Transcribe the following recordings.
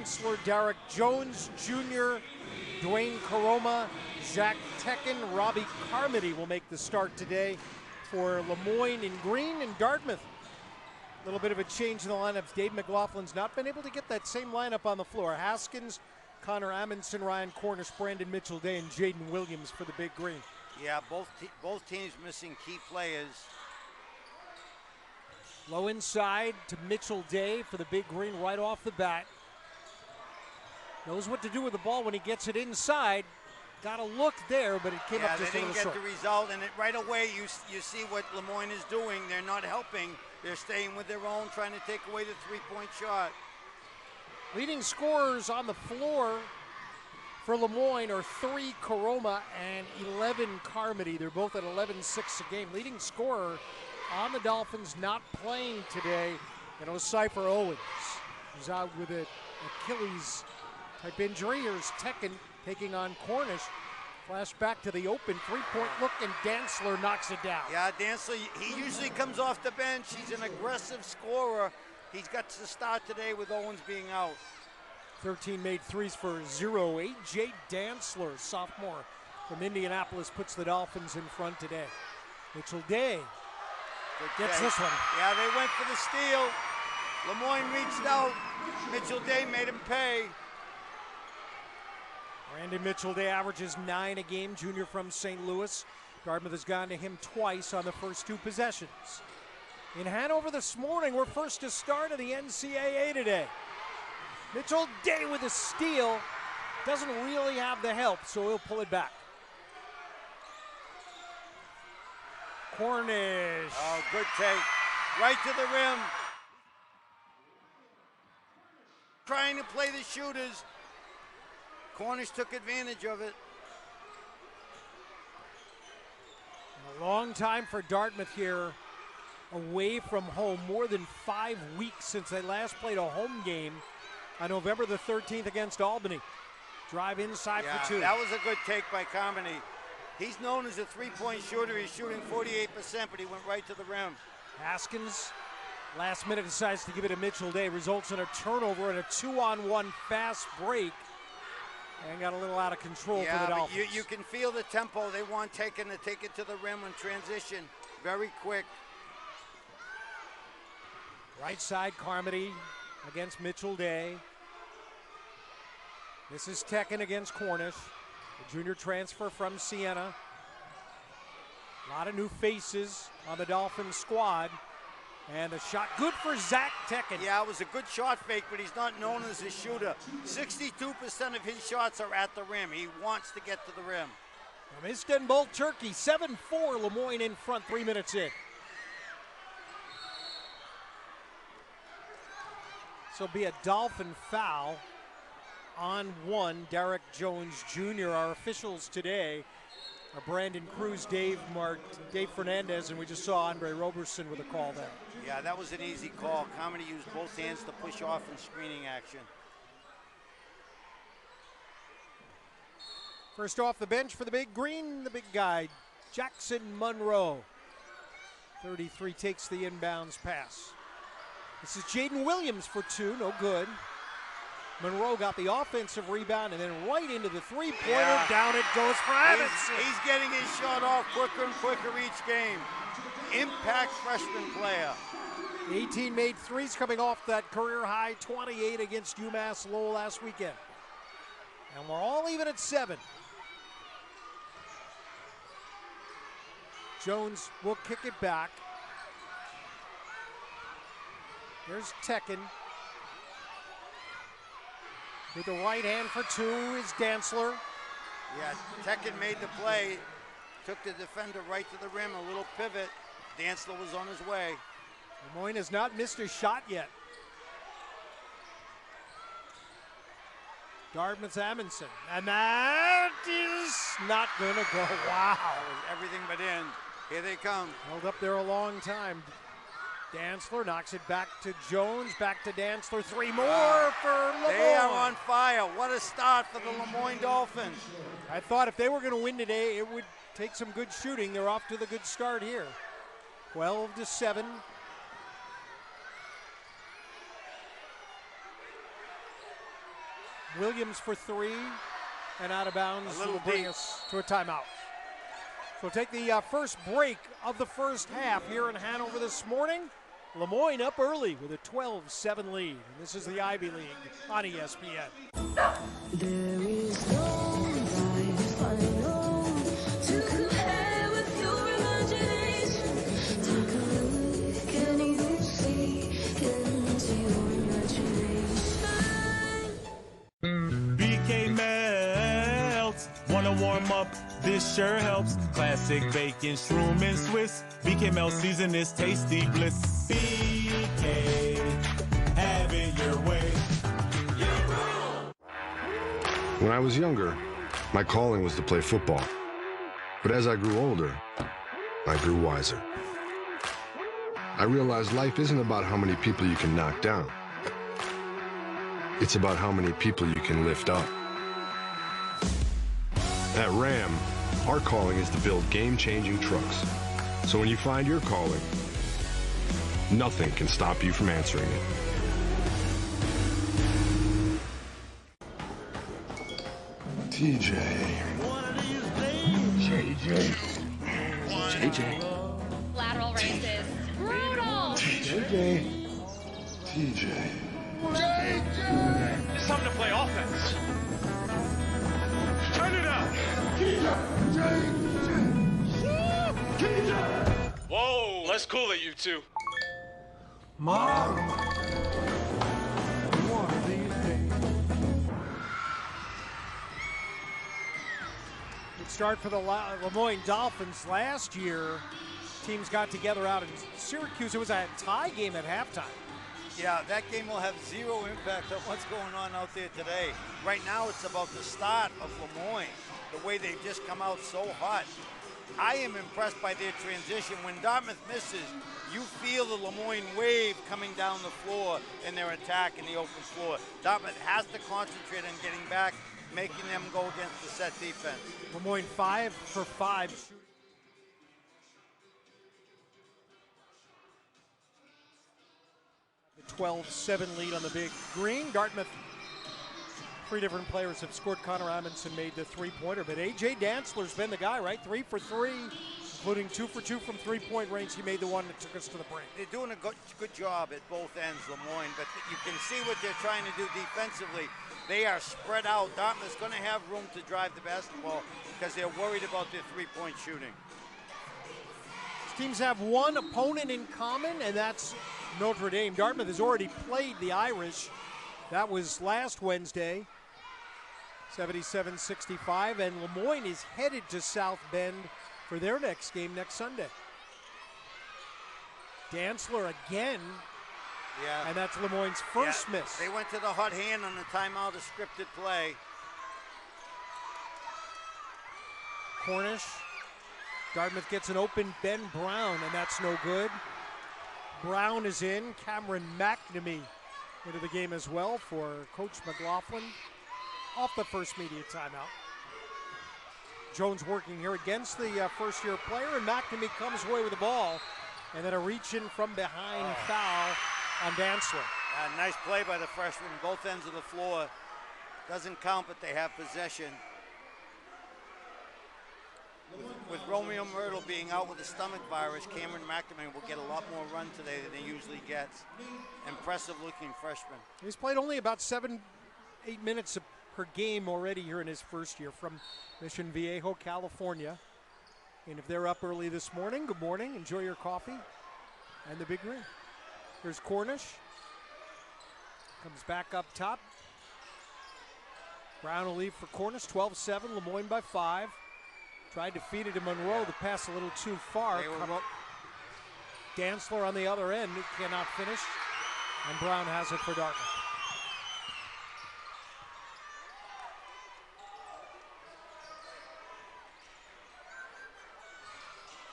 Dantzler, Darrick Jones Jr., Dwayne Caroma, Zach Tekken, Robbie Carmody will make the start today for Moyne in green and Dartmouth. A little bit of a change in the lineups. Dave McLaughlin's not been able to get that same lineup on the floor. Haskins, Connor Amundsen, Ryan Cornish, Brandon Mitchell-Day, and Jaden Williams for the big green. Yeah, both teams missing key players. Low inside to Mitchell-Day for the big green right off the bat. Knows what to do with the ball when he gets it inside. Got a look there, but it came up just a little short. They didn't get the result, and right away you see what Moyne is doing. They're not helping. They're staying with their own, trying to take away the three-point shot. Leading scorers on the floor for Moyne are 3 Caroma and 11 Carmody. They're both at 11-6 a game. Leading scorer on the Dolphins not playing today, Cypher Owens. He's out with an Achilles-type injury. Here's Tekken taking on Cornish. Flash back to the open three-point look, and Dantzler knocks it down. Yeah, Dantzler, he usually comes off the bench. He's an aggressive scorer. He's got to start today with Owens being out. 13 made threes for 0. A.J. Dantzler, sophomore from Indianapolis, puts the Dolphins in front today. Mitchell-Day gets this one. Yeah, they went for the steal. Moyne reached out. Mitchell-Day made him pay. Brandon Mitchell-Day averages 9 a game, junior from St. Louis. Dartmouth has gone to him twice on the first 2 possessions. In Hanover this morning, we're first to start of the NCAA today. Mitchell-Day with a steal. Doesn't really have the help, so he'll pull it back. Cornish. Oh, good take. Right to the rim. Trying to play the shooters. Cornish took advantage of it. A long time for Dartmouth here, away from home. More than 5 weeks since they last played a home game on November the 13th against Albany. Drive inside for 2. That was a good take by Carmody. He's known as a three-point shooter. He's shooting 48%, but he went right to the rim. Haskins, last minute, decides to give it to Mitchell-Day. Results in a turnover and a 2-on-1 fast break. And got a little out of control for the Dolphins. You can feel the tempo. They want Tekken to take it to the rim in transition. Very quick. Right side, Carmody against Mitchell-Day. This is Tekken against Cornish. The junior transfer from Siena. A lot of new faces on the Dolphins squad. And a shot good for Zach Tekken. Yeah, it was a good shot fake, but he's not known as a shooter. 62% of his shots are at the rim. He wants to get to the rim. From Istanbul, Turkey, 7-4, Moyne in front, 3 minutes in. This will be a Dolphin foul on 1. Darrick Jones Jr. Our officials today are Brandon Cruz, Dave Fernandez, and we just saw Andre Roberson with a call there. Yeah, that was an easy call. Carmody used both hands to push off in screening action. First off the bench for the big green, the big guy, Jackson Monroe. 33 takes the inbounds pass. This is Jaden Williams for 2, no good. Monroe got the offensive rebound and then right into the three-pointer. Yeah. Down it goes for Evans. He's getting his shot off quicker and quicker each game. Impact freshman player. 18 made threes coming off that career-high 28 against UMass Lowell last weekend. And we're all even at 7. Jones will kick it back. There's Tekken. With the right hand for 2 is Dantzler. Yeah, Tekken made the play. Took the defender right to the rim, a little pivot. Dantzler was on his way. Moyne has not missed a shot yet. Dartmouth's Amundsen. And that is not going to go. Wow. That was everything but in. Here they come. Held up there a long time. Dantzler knocks it back to Jones, back to Dantzler. 3 more for Moyne. They are on fire. What a start for the Moyne Dolphins. I thought if they were going to win today, it would take some good shooting. They're off to the good start here. 12-7. Williams for three, and out of bounds. Will bring us to a timeout. So we'll take the first break of the first half here in Hanover this morning. Lemoyne up early with a 12-7 lead. And this is the Ivy League on ESPN. There is no life I know to compare with your imagination. Take a look and you see into your imagination. BK melts. Wanna warm up? This sure helps. Classic bacon, shroom, and Swiss. BK melt season is tasty bliss. BK, have it your way. When I was younger, my calling was to play football. But as I grew older, I grew wiser. I realized life isn't about how many people you can knock down. It's about how many people you can lift up. At Ram, our calling is to build game-changing trucks. So when you find your calling, nothing can stop you from answering it. TJ. JJ. Lateral races. Brutal. TJ. It's time to play offense. Turn it up. Whoa, let's cool it, you two. Mom. One of these days. Good start for the Lemoyne Dolphins last year. Teams got together out in Syracuse. It was a tie game at halftime. Yeah, that game will have zero impact on what's going on out there today. Right now, it's about the start of Lemoyne, the way they've just come out so hot. I am impressed by their transition. When Dartmouth misses, you feel the Lemoyne wave coming down the floor in their attack in the open floor. Dartmouth has to concentrate on getting back, making them go against the set defense. Lemoyne 5 for 5. 12-7 lead on the big green. Dartmouth, three different players have scored. Connor Amundsen made the three-pointer, but A.J. Dantzler's been the guy, right? 3 for 3, including 2 for 2 from three-point range. He made the one that took us to the break. They're doing a good job at both ends, Lemoyne, but you can see what they're trying to do defensively. They are spread out. Dartmouth's going to have room to drive the basketball because they're worried about their three-point shooting. Teams have one opponent in common, and that's Notre Dame. Dartmouth has already played the Irish. That was last Wednesday, 77-65, and Lemoyne is headed to South Bend for their next game next Sunday. Dantzler again, and that's Lemoyne's first miss. They went to the hot hand on the timeout, a scripted play. Cornish. Dartmouth gets an open Ben Brown, and that's no good. Brown is in. Cameron McNamee into the game as well for Coach McLaughlin. Off the first media timeout. Jones working here against the first-year player, and McNamee comes away with the ball. And then a reach-in from behind foul on Dantzler. Nice play by the freshman, both ends of the floor. Doesn't count, but they have possession. With Romeo Myrtle being out with a stomach virus, Cameron McNamee will get a lot more run today than he usually gets. Impressive-looking freshman. He's played only about 7-8 minutes per game already here in his first year from Mission Viejo, California. And if they're up early this morning, good morning. Enjoy your coffee and the big ring. Here's Cornish. Comes back up top. Brown will leave for Cornish, 12-7, Lemoyne by 5. Tried to feed it to Monroe. The pass a little too far. Dantzler on the other end cannot finish. And Brown has it for Dartmouth.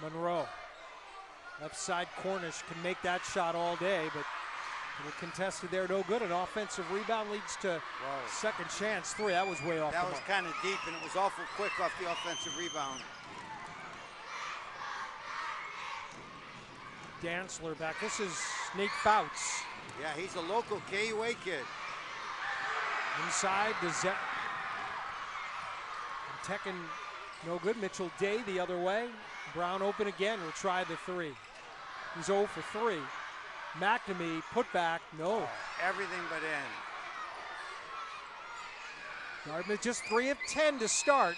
Monroe. Left side Cornish can make that shot all day, but contested there, no good. An offensive rebound leads to second chance three. That was way off. That was kind of deep, and it was awful quick off the offensive rebound. Dantzler back. This is Nate Fouts. Yeah, he's a local KUA kid. Inside to Zep. Tekken, no good. Mitchell Day the other way. Brown open again, will try the three. He's 0 for 3. McNamee, put back, no. Everything but in. Dartmouth just 3 of 10 to start.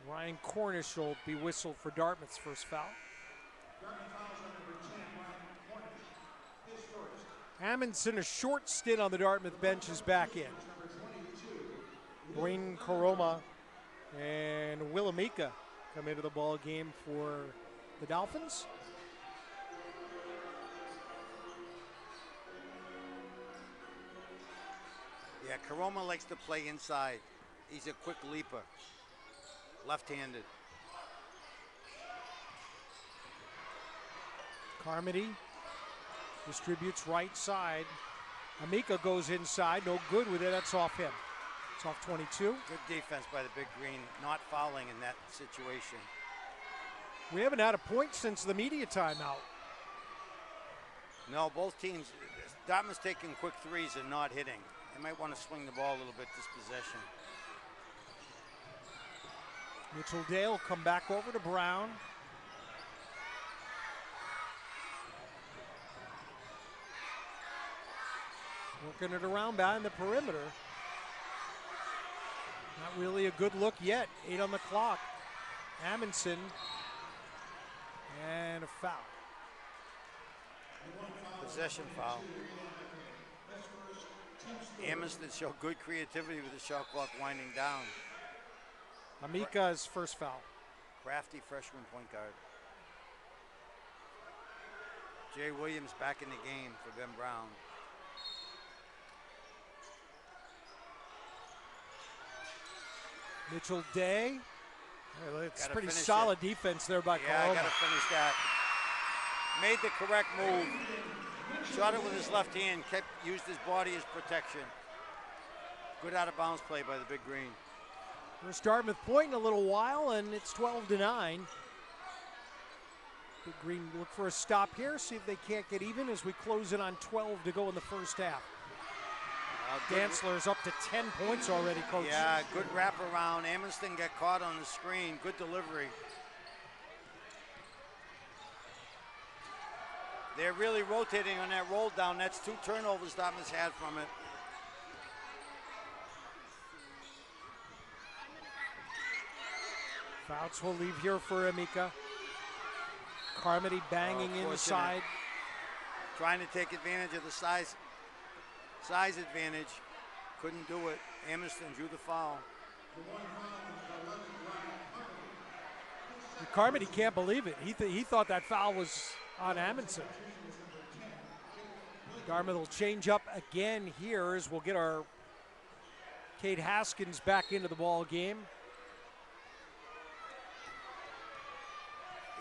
Ryan Cornish will be whistled for Dartmouth's first foul. Amundsen, a short stint on the Dartmouth bench, is back in. Moyne, Karoma, and Willamika come into the ball game for the Dolphins. Yeah, Karoma likes to play inside. He's a quick leaper. Left-handed. Carmody distributes right side. Amika goes inside, no good with it, that's off him. It's off 22. Good defense by the Big Green, not fouling in that situation. We haven't had a point since the media timeout. No, both teams, Dartmouth's taking quick threes and not hitting. They might want to swing the ball a little bit this possession. Mitchell Dale come back over to Brown. Working it around behind the perimeter. Not really a good look yet. 8 on the clock. Amundsen. And a foul. Possession foul. Amundsen showed good creativity with the shot clock winding down. Amika's first foul. Crafty freshman point guard. Jay Williams back in the game for Ben Brown. Mitchell Day. It's Gotta pretty finish solid defense there by Yeah, Karoma. got to finish that. Made the correct move. Shot it with his left hand, used his body as protection. Good out of bounds play by the Big Green. First Dartmouth point in a little while, and it's 12-9. Big Green look for a stop here, see if they can't get even as we close in on 12 to go in the first half. Dantzler's up to 10 points already, Coach. Yeah, good wraparound. Amundsen got caught on the screen. Good delivery. They're really rotating on that roll down. That's 2 turnovers Dartmouth's had from it. Fouts will leave here for Amika. Carmody banging inside. Trying to take advantage of the size advantage. Couldn't do it. Amundsen drew the foul. Carmody can't believe it. He thought that foul was on Amundsen. Dartmouth will change up again here as we'll get our Cade Haskins back into the ball game.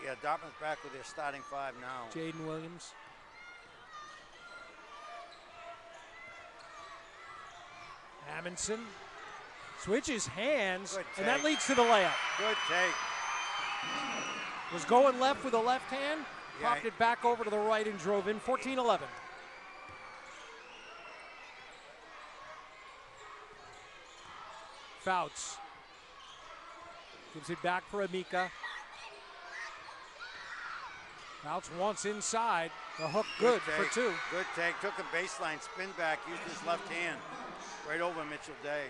Yeah, Dartmouth back with their starting 5 now. Jaden Williams. Amundsen switches hands, and that leads to the layup. Good take. Was going left with the left hand, popped it back over to the right and drove in. 14-11. Fouts gives it back for Amika. Fouts wants inside. The hook good for 2. Good take. Took a baseline spin back, used his left hand. Right over Mitchell Day.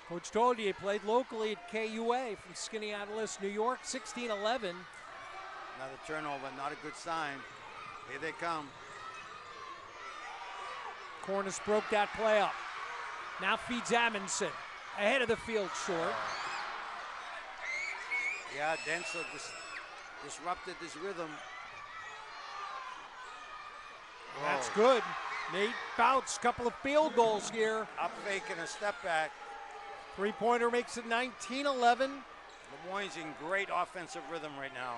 Coach Tollier played locally at KUA from Skaneateles, New York, 16-11. Another turnover, not a good sign. Here they come. Cornish broke that play up. Now feeds Amundsen. Ahead of the field short. Yeah, Densler disrupted this rhythm. That's good. Nate Fouts, couple of field goals here. Up fake and a step back. Three-pointer makes it 19-11. Moyne's in great offensive rhythm right now.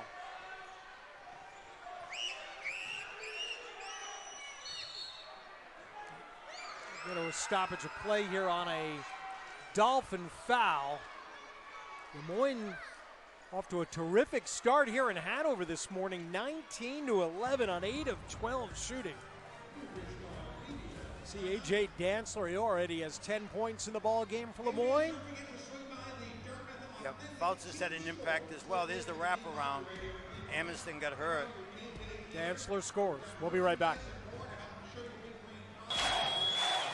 Get a stoppage of play here on a Dolphin foul. Moyne off to a terrific start here in Hanover this morning. 19-11 on 8 of 12 shooting. See A.J. Dantzler, he already has 10 points in the ball game for Lemoyne. Yep, Fouts has had an impact as well. There's the wraparound. Amiston got hurt. Dantzler scores. We'll be right back.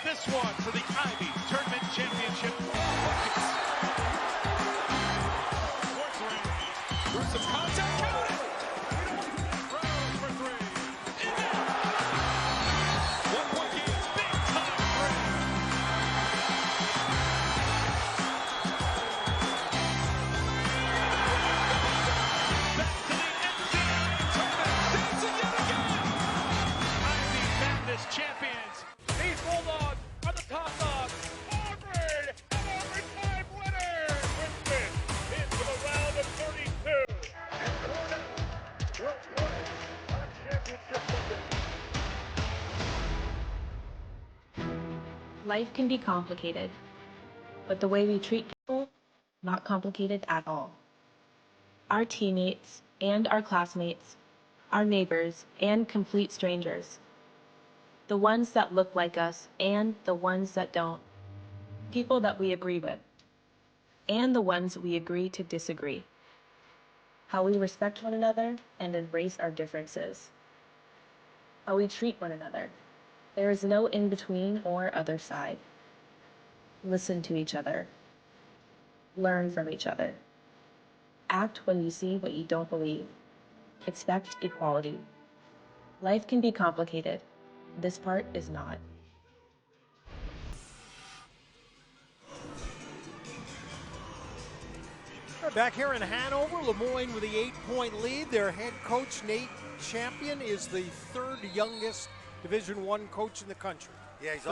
This one for the Ivy Tournament Championship. Fourth ring. Through some contact. Count it! Rose for three. In there. 1 point game. Big time three. Back to the NCAA tournament. Dancing yet again. Ivy Madness champions. These Bulldogs are the top dogs. Auburn, an overtime winner. Winston into the round of 32. And Florida will play on championship Sunday. Life can be complicated, but the way we treat people, not complicated at all. Our teammates and our classmates, our neighbors and complete strangers. The ones that look like us and the ones that don't. People that we agree with and the ones we agree to disagree. How we respect one another and embrace our differences. How we treat one another. There is no in-between or other side. Listen to each other. Learn from each other. Act when you see what you don't believe. Expect equality. Life can be complicated. This part is not. We're back here in Hanover, Lemoyne with the 8-point lead. Their head coach, Nate Champion, is the third youngest Division I coach in the country. Yeah, he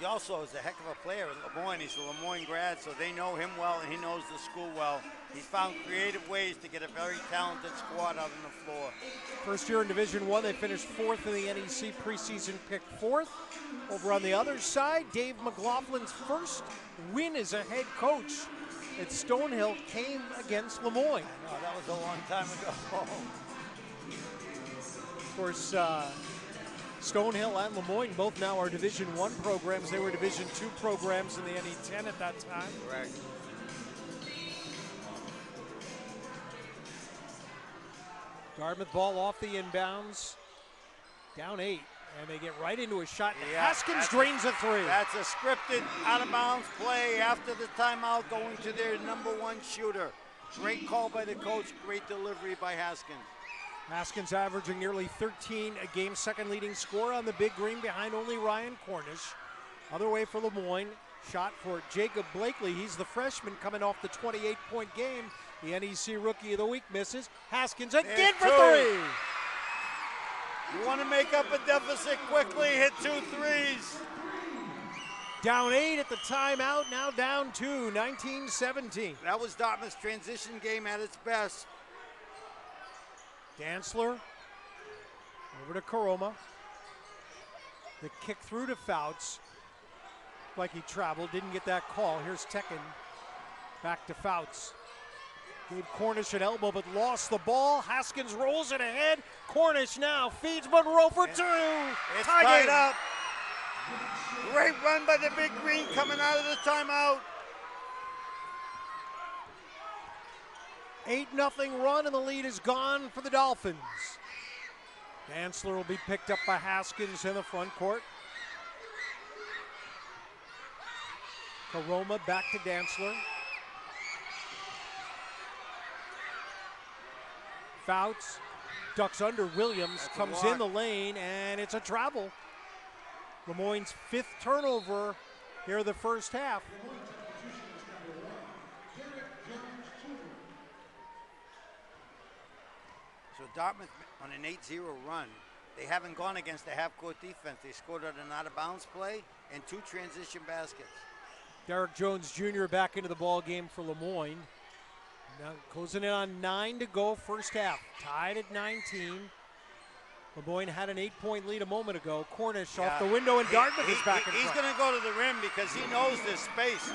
also is a heck of a player at Lemoyne. He's a Lemoyne grad, so they know him well and he knows the school well. He's found creative ways to get a very talented squad out on the floor. First year in Division I, they finished fourth in the NEC preseason, picked fourth. Over on the other side, Dave McLaughlin's first win as a head coach at Stonehill came against Lemoyne. No, that was a long time ago. Of course, Stonehill and Lemoyne both now are Division I programs. They were Division II programs in the NE10 at that time. Correct. Dartmouth ball off the inbounds. Down 8. And they get right into a shot. Yeah, Haskins drains a three. That's a scripted out-of-bounds play after the timeout, going to their number one shooter. Great call by the coach. Great delivery by Haskins. Haskins averaging nearly 13 a game, second leading scorer on the big green behind only Ryan Cornish. Other way for Lemoyne. Shot for Jacob Blakely. He's the freshman coming off the 28-point game. The NEC Rookie of the Week misses. Haskins again for three. You want to make up a deficit quickly, hit 2 threes. Down 8 at the timeout, now down 2, 19-17. That was Dartmouth's transition game at its best. Dantzler over to Karoma. The kick through to Fouts. Like he traveled, didn't get that call. Here's Tekin back to Fouts. Gave Cornish an elbow but lost the ball. Haskins rolls it ahead. Cornish now feeds Monroe for two. It's tied up. Great run by the big green coming out of the timeout. 8-0 run and the lead is gone for the Dolphins. Dantzler will be picked up by Haskins in the front court. Karoma back to Dantzler. Fouts ducks under Williams, comes in the lane, and it's a travel. Lemoyne's 5th turnover here in the first half. So Dartmouth on an 8-0 run. They haven't gone against the half-court defense. They scored on an out-of-bounds play and 2 transition baskets. Darrick Jones Jr. back into the ball game for Lemoyne. Now closing in on 9 to go, first half. Tied at 19. Lemoyne had an 8-point lead a moment ago. Cornish off the window, and Dartmouth is back in front. He's going to go to the rim because he knows this space.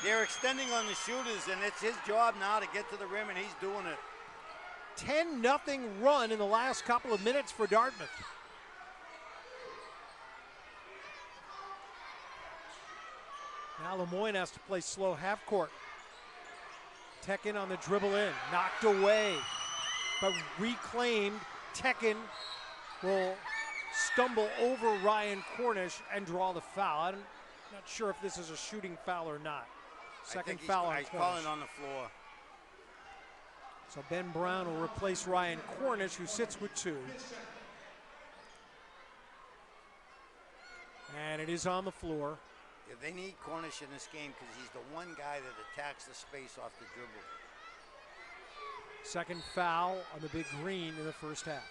They're extending on the shooters, and it's his job now to get to the rim, and he's doing it. 10-0 run in the last couple of minutes for Dartmouth. Now Lemoyne has to play slow half court. Tekin on the dribble in, knocked away, but reclaimed. Tekin will stumble over Ryan Cornish and draw the foul. I'm not sure if this is a shooting foul or not. Second foul on Cornish. He's calling on the floor. So Ben Brown will replace Ryan Cornish, who sits with 2. And it is on the floor. Yeah, they need Cornish in this game because he's the one guy that attacks the space off the dribble. Second foul on the big green in the first half.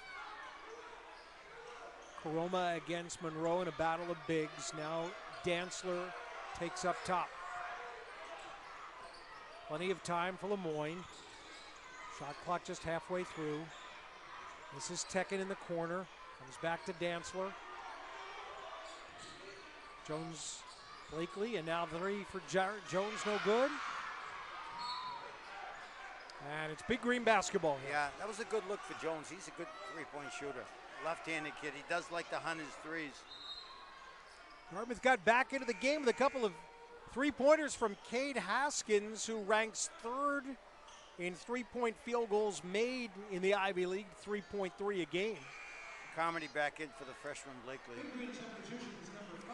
Koroma against Monroe in a battle of bigs. Now Dantzler takes up top. Plenty of time for Lemoyne. Shot clock just halfway through. This is Tekin in the corner. Comes back to Dantzler. Jones, Blakely, and now 3 for Darrick Jones, no good. And it's Big Green basketball here. Yeah, that was a good look for Jones. He's a good three-point shooter. Left-handed kid. He does like to hunt his threes. Dartmouth got back into the game with a couple of three-pointers from Cade Haskins, who ranks 3rd in three-point field goals made in the Ivy League, 3.3 a game. Carmody back in for the freshman Blakely.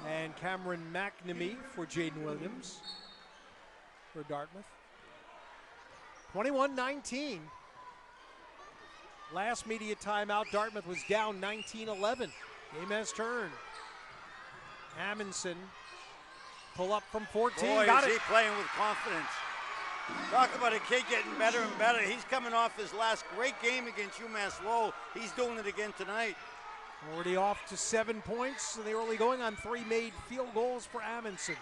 And Cameron McNamee for Jaden Williams for Dartmouth. 21-19. Last media timeout, Dartmouth was down 19-11. Game has turned. Amundsen pull up from 14. Boy, got is it. he playing with confidence. Talk about a kid getting better and better. He's coming off his last great game against UMass Lowell. He's doing it again tonight. Already off to 7 points in the early going on 3 made field goals for Amundsen.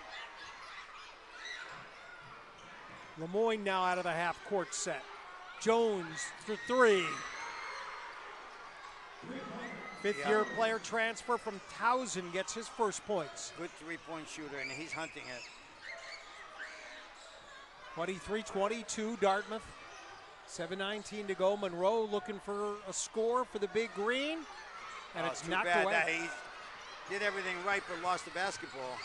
Lemoyne now out of the half-court set. Jones for 3. Fifth-year player transfer from Towson gets his first points. Good three-point shooter, and he's hunting it. 23-22 Dartmouth. 7:19 to go. Monroe looking for a score for the Big Green. And it's too knocked bad away. That he did everything right but lost the basketball.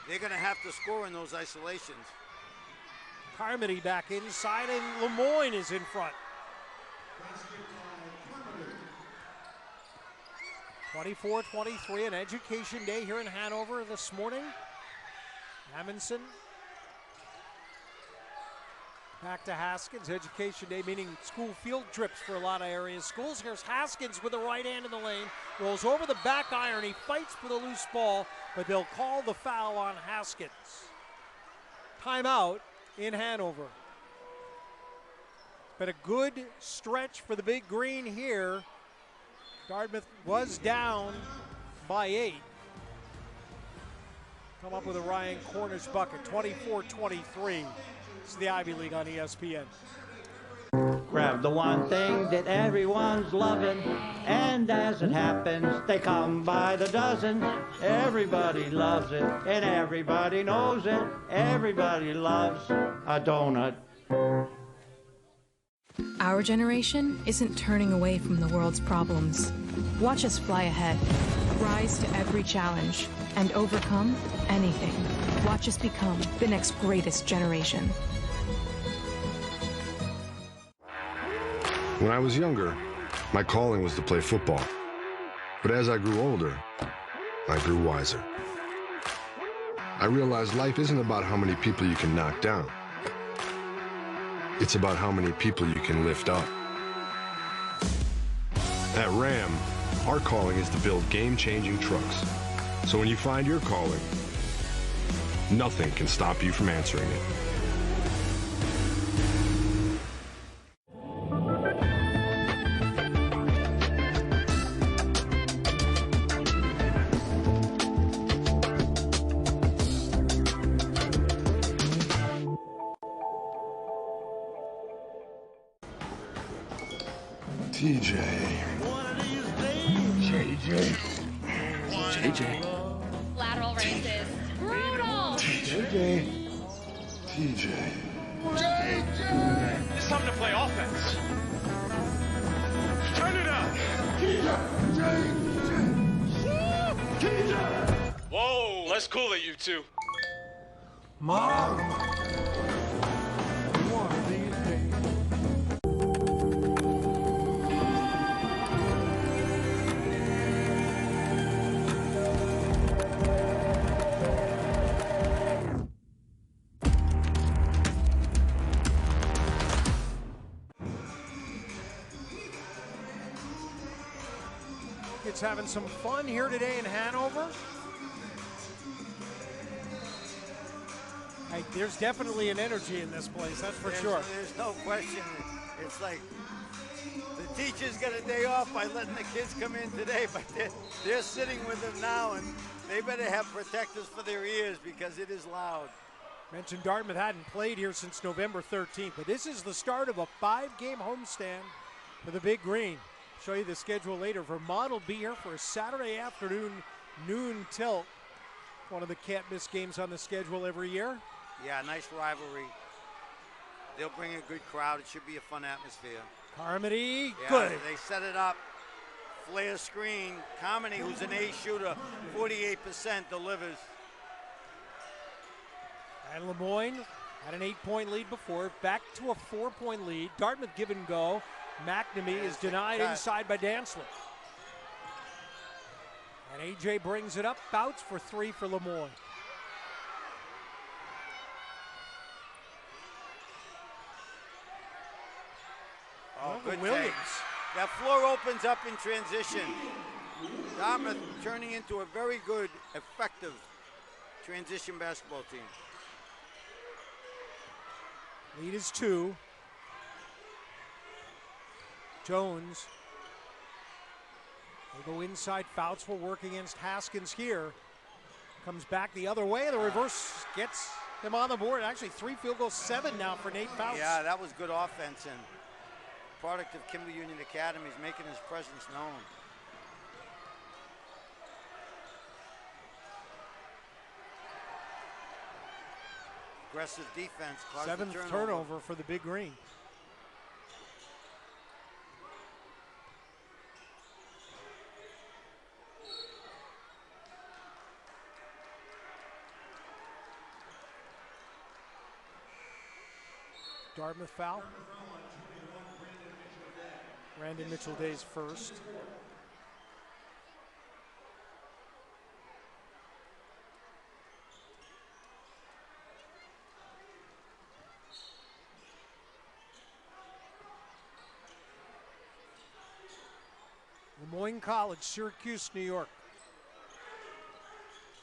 They're going to have to score in those isolations. Carmody back inside, and Lemoyne is in front. 24-23, an education day here in Hanover this morning. Amundsen back to Haskins. Education day meaning school field trips for a lot of areas. Schools. Here's Haskins with the right hand in the lane. Rolls over the back iron. He fights for the loose ball, but they'll call the foul on Haskins. Timeout in Hanover. But a good stretch for the Big Green here. Dartmouth was down by 8. Come up with a Ryan Cornish bucket, 24-23. It's the Ivy League on ESPN. Grab the one thing that everyone's loving, and as it happens, they come by the dozen. Everybody loves it, and everybody knows it. Everybody loves a donut. Our generation isn't turning away from the world's problems. Watch us fly ahead, rise to every challenge, and overcome anything. Watch us become the next greatest generation. When I was younger, my calling was to play football. But as I grew older, I grew wiser. I realized life isn't about how many people you can knock down. It's about how many people you can lift up. At Ram, our calling is to build game-changing trucks. So when you find your calling, nothing can stop you from answering it. TJ. JJ. Lateral races. Brutal. TJ. It's time to play offense. Turn it up. Whoa, let's cool it, you two. Mom, one of these days. Kids having some fun here today in Hanover. Hey, there's definitely an energy in this place, that's for sure. There's no question. It's like the teachers got a day off by letting the kids come in today, but they're sitting with them now, and they better have protectors for their ears because it is loud. Mentioned Dartmouth hadn't played here since November 13th, but this is the start of a 5-game homestand for the Big Green. Show you the schedule later. Vermont will be here for a Saturday afternoon noon tilt. One of the can't miss games on the schedule every year. Yeah, nice rivalry. They'll bring a good crowd. It should be a fun atmosphere. Carmody, yeah, good. They set it up. Flare screen. Carmody, who's an ace shooter, 48% delivers. And Lemoyne had an 8-point lead before, back to a 4-point lead. Dartmouth give and go. McNamee is denied inside by Dansley. And AJ brings it up, bouts for 3 for Lemoyne. Oh, good Williams. take. That floor opens up in transition. Dartmouth turning into a very good, effective transition basketball team. Lead is 2. Jones will go inside. Fouts will work against Haskins here. Comes back the other way. The reverse gets him on the board. Actually, 3 field goals, 7 now for Nate Fouts. Yeah, that was good offense, and product of Kimber Union Academy is making his presence known. Aggressive defense. 7th turnover for the Big Green. Dartmouth foul. Brandon Mitchell-Day's first. Moyne College, Syracuse, New York.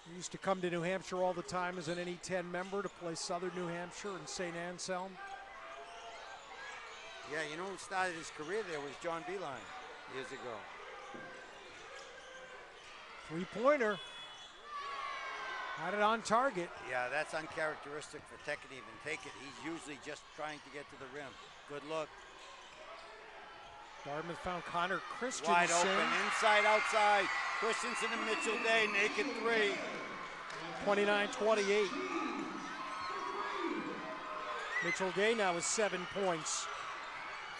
He used to come to New Hampshire all the time as an NE10 member to play Southern New Hampshire and St. Anselm. Yeah, you know who started his career there was John Beeline years ago. 3-pointer. Had it on target. Yeah, that's uncharacteristic for Tech to even take it. He's usually just trying to get to the rim. Good look. Dartmouth found Connor Christensen. Wide open, inside, outside. Christensen and Mitchell Day, naked 3. 29-28. Mitchell Day now with 7 points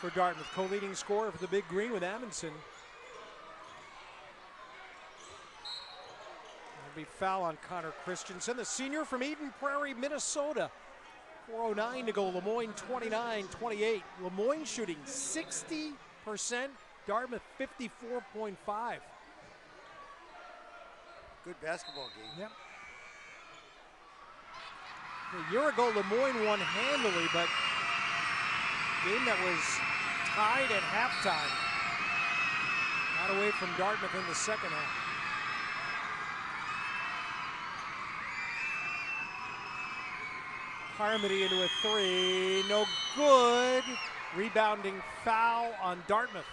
for Dartmouth. Co-leading scorer for the Big Green with Amundsen. There'll be foul on Connor Christensen, the senior from Eden Prairie, Minnesota. 4:09 to go. Lemoyne 29-28. Lemoyne shooting 60%. Dartmouth 54.5. Good basketball game. Yep. A year ago, Lemoyne won handily, but game that was tied at halftime. Got away from Dartmouth in the second half. Carmody into a 3, no good. Rebounding foul on Dartmouth.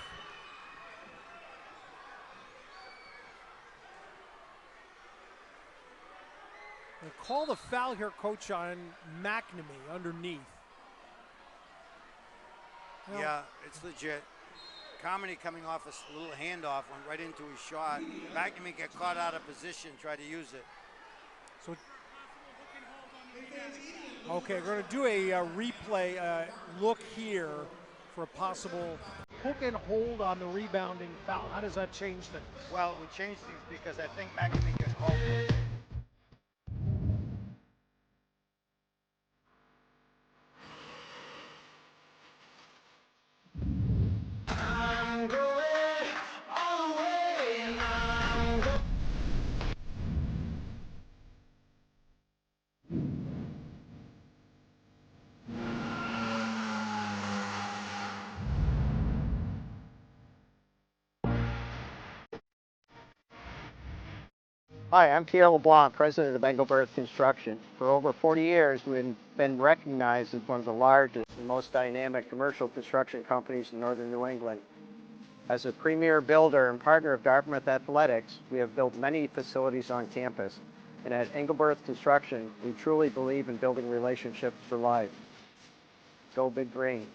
They call the foul here, Coach, on McNamee underneath. Well, yeah, it's legit. Carmody coming off a little handoff, went right into his shot. McNamee got caught out of position, tried to use it. So, okay, we're going to do a replay look here for a possible hook and hold on the rebounding foul. How does that change things? Well, we changed things because I think McNamee gets called for it. Hi, I'm Pierre LeBlanc, president of Engelberth Construction. For over 40 years, we've been recognized as one of the largest and most dynamic commercial construction companies in northern New England. As a premier builder and partner of Dartmouth Athletics, we have built many facilities on campus. And at Engelberth Construction, we truly believe in building relationships for life. Go Big Green.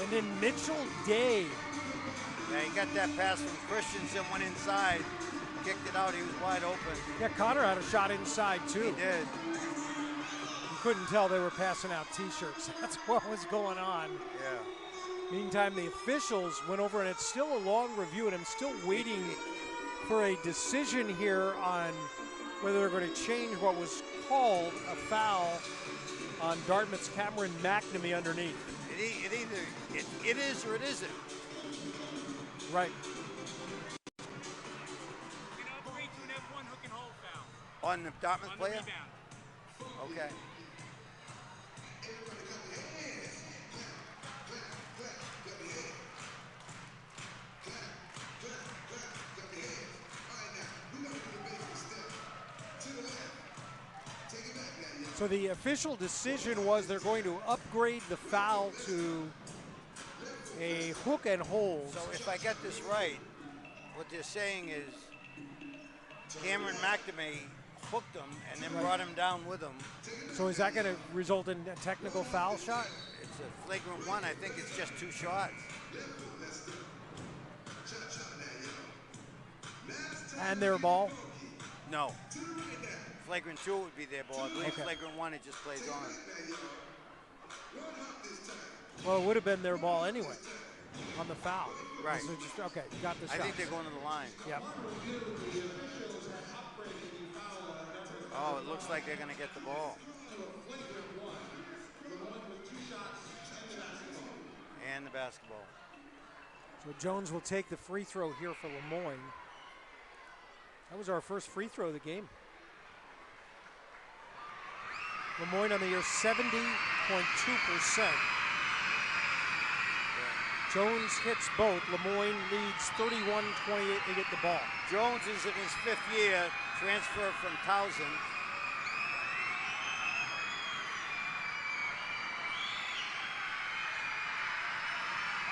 And then Mitchell Day. Yeah, he got that pass from Christensen, went inside, kicked it out. He was wide open. Yeah, Connor had a shot inside too. He did. You couldn't tell they were passing out T-shirts. That's what was going on. Yeah. Meantime, the officials went over, and it's still a long review, and I'm still waiting for a decision here on whether they're going to change what was called a foul on Dartmouth's Cameron McNamee underneath. It is or it isn't. Right. On the Dartmouth player? Okay. So the official decision was they're going to upgrade the foul to a hook and hold. So if I get this right, what they're saying is Cameron McNamee hooked him and then brought him down with him. So is that going to result in a technical foul shot? It's a flagrant one. I think it's just 2 shots. And their ball? No. Flagrant 2 would be their ball. I believe Okay. flagrant 1, it just plays on. Well, it would have been their ball anyway on the foul. Right. So just, okay, got the shot. I think they're going to the line. Yep. Oh, it looks like they're going to get the ball. And the basketball. So Jones will take the free throw here for Lemoyne. That was our first free throw of the game. Lemoyne on the year 70.2%. Jones hits both. Lemoyne leads 31-28 to get the ball. Jones is in his 5th year, transfer from Towson.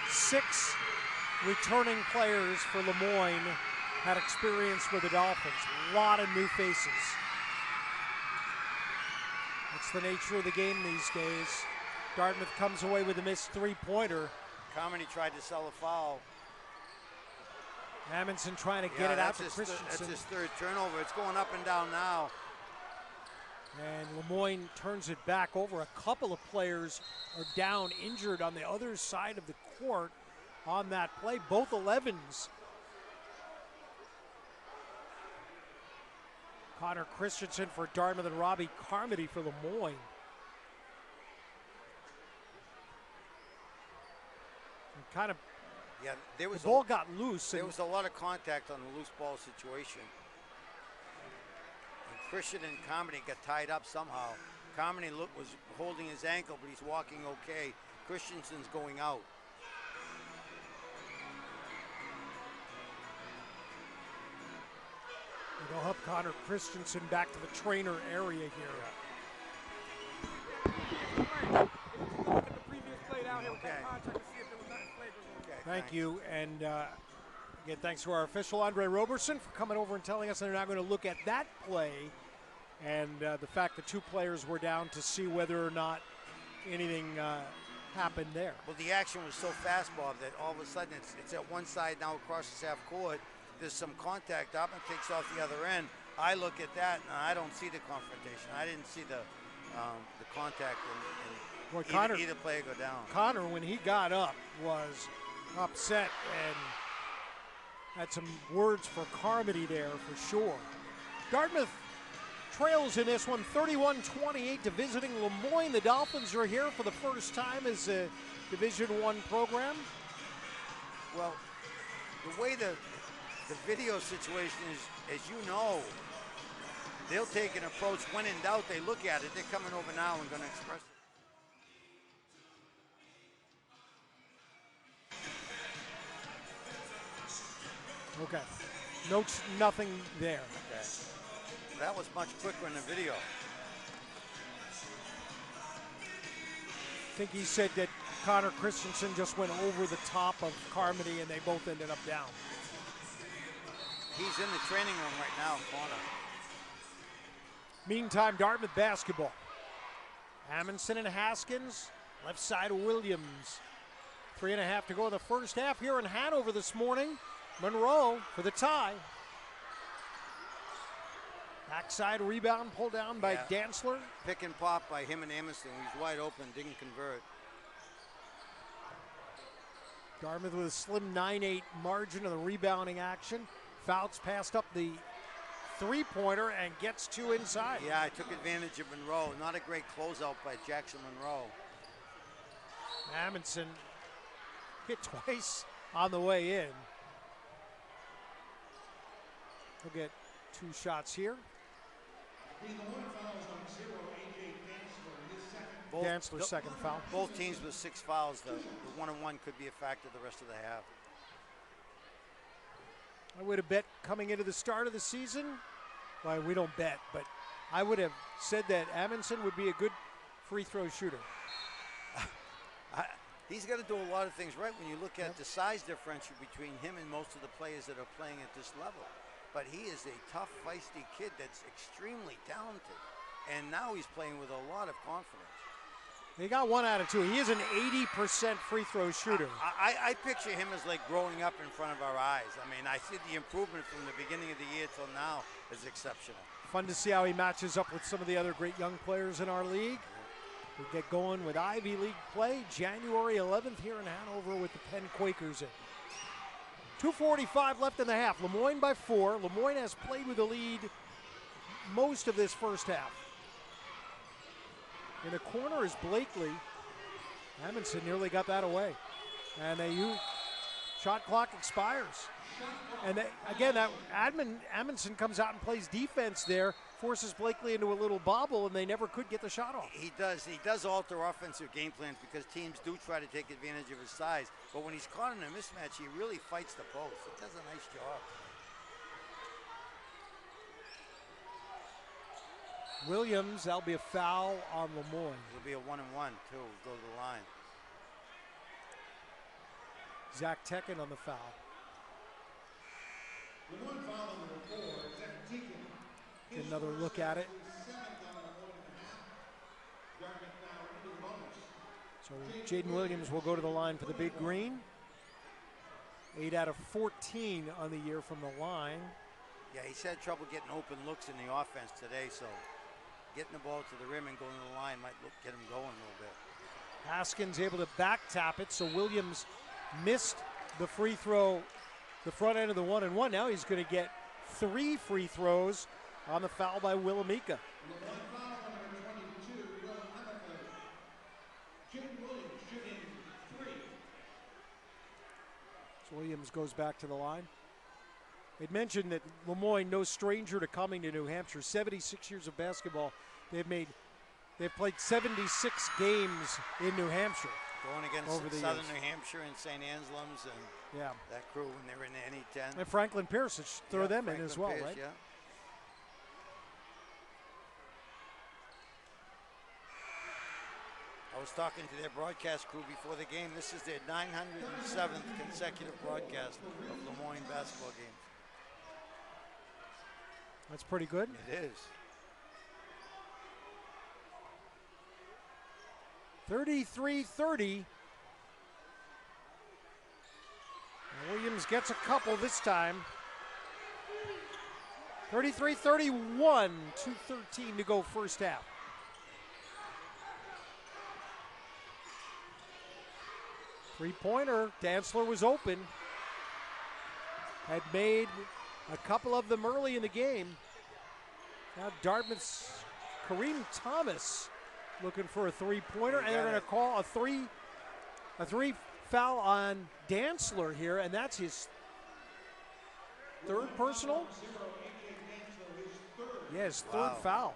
Six returning players for Lemoyne had experience with the Dolphins. A lot of new faces. It's the nature of the game these days. Dartmouth comes away with a missed 3-pointer. Carmody tried to sell a foul. Amundsen trying to get it out to Christensen. That's his 3rd turnover. It's going up and down now. And Lemoyne turns it back over. A couple of players are down injured on the other side of the court on that play. Both 11s. Connor Christensen for Dartmouth and Robbie Carmody for Lemoyne. And kind of, yeah, the ball got loose. There was a lot of contact on the loose ball situation. And Christian and Carmody got tied up somehow. Carmody was holding his ankle, but he's walking okay. Christensen's going out. They'll help Connor Christensen back to the trainer area here. Thank you, and again, thanks to our official, Andre Roberson, for coming over and telling us they're not going to look at that play and the fact that 2 players were down to see whether or not anything happened there. Well, the action was so fast, Bob, that all of a sudden it's at one side now across the half court. There's some contact. Dartmouth takes off the other end. I look at that and I don't see the confrontation. I didn't see the contact Boy, and either player go down. Connor, when he got up, was upset and had some words for Carmody there for sure. Dartmouth trails in this one 31-28 to visiting Moyne. The Dolphins are here for the first time as a Division I program. Well, the way the video situation is, as you know, they'll take an approach. When in doubt, they look at it. They're coming over now and going to express it. Okay. Nothing there. Okay. That was much quicker in the video. I think he said that Connor Christensen just went over the top of Carmody and they both ended up down. He's in the training room right now, Connor. Meantime, Dartmouth basketball. Amundsen and Haskins, left side Williams. 3.5 to go in the first half here in Hanover this morning. Monroe for the tie. Backside rebound pulled down by Dantzler. Pick and pop by him and Amundsen. He's wide open, didn't convert. Dartmouth with a slim 9-8 margin of the rebounding action. Fouts passed up the three-pointer and gets two inside. Yeah, I took advantage of Monroe. Not a great closeout by Jackson Monroe. Amundsen hit twice on the way in. He'll get two shots here. Dantzler's second foul. Both teams with 6 fouls. The 1-on-1 could be a factor the rest of the half. I would have bet coming into the start of the season, well, we don't bet, but I would have said that Amundsen would be a good free throw shooter. He's got to do a lot of things right when you look at the size differential between him and most of the players that are playing at this level. But he is a tough, feisty kid that's extremely talented. And now he's playing with a lot of confidence. He got 1 out of 2. He is an 80% free throw shooter. I picture him as like growing up in front of our eyes. I mean, I see the improvement from the beginning of the year till now is exceptional. Fun to see how he matches up with some of the other great young players in our league. We get going with Ivy League play January 11th here in Hanover with the Penn Quakers in. 2:45 left in the half. Lemoyne by 4. Lemoyne has played with the lead most of this first half. In the corner is Blakely. Amundsen nearly got that away. And shot clock expires. And again, Amundsen comes out and plays defense there, forces Blakely into a little bobble, and they never could get the shot off. He does. He does alter offensive game plans because teams do try to take advantage of his size. But when he's caught in a mismatch, he really fights the post. He does a nice job. Williams, that'll be a foul on Lemoyne. It'll be a 1-and-1, too. Go to the line. Zach Tekin on the foul. Get another look at it. So Jaden Williams will go to the line for the big green. 8 out of 14 on the year from the line. Yeah, he's had trouble getting open looks in the offense today, so getting the ball to the rim and going to the line might get him going a little bit. Haskins able to back tap it, so Williams missed the free throw, the front end of the 1-and-1. Now he's going to get 3 free throws on the foul by Willamika. So Williams goes back to the line. It mentioned that Lemoyne, no stranger to coming to New Hampshire. 76 years of basketball. They've played 76 games in New Hampshire. Going against Southern New Hampshire and St. Anselm's and that crew when they were in the NE10. And Franklin Pierce, throw them in as well, Pierce, right? Yeah. I was talking to their broadcast crew before the game. This is their 907th consecutive broadcast of Lemoyne basketball games. That's pretty good. It is. 33-30. Williams gets a couple this time. 33-31, 2:13 to go first half. Three-pointer, Dantzler was open. Had made a couple of them early in the game. Now Dartmouth's Kareem Thomas looking for a three-pointer, and they're going to call a three foul on Dantzler here, and that's his third personal? Yes, third foul.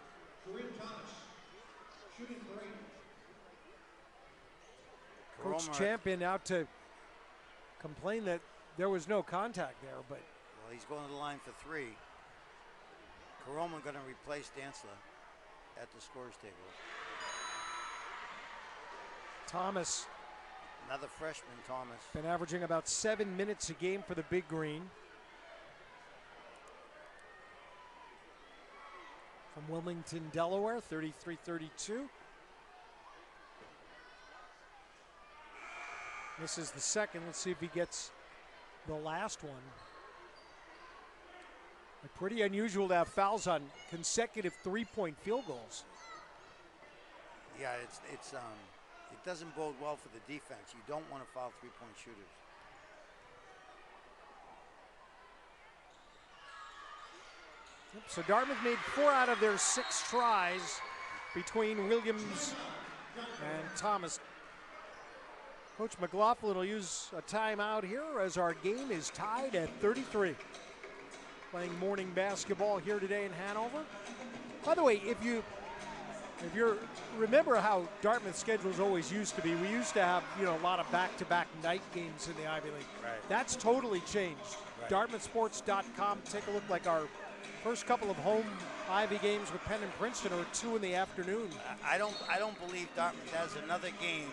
Coach Champion out to complain that there was no contact there, but well, he's going to the line for three. Karoma going to replace Dantzler at the scores table. Thomas, another freshman, Thomas, been averaging about 7 minutes a game for the Big Green. From Wilmington, Delaware, 33-32. This is the second. Let's see if he gets the last one. Pretty unusual to have fouls on consecutive three-point field goals. Yeah, it doesn't bode well for the defense. You don't want to foul three-point shooters. So Dartmouth made 4 out of their 6 tries between Williams and Thomas. Coach McLaughlin will use a timeout here as our game is tied at 33. Playing morning basketball here today in Hanover. By the way, if you remember how Dartmouth's schedules always used to be, we used to have a lot of back-to-back night games in the Ivy League. Right. That's totally changed. Right. Dartmouthsports.com. Take a look. Like our first couple of home Ivy games with Penn and Princeton are at 2 in the afternoon. I don't believe Dartmouth has another game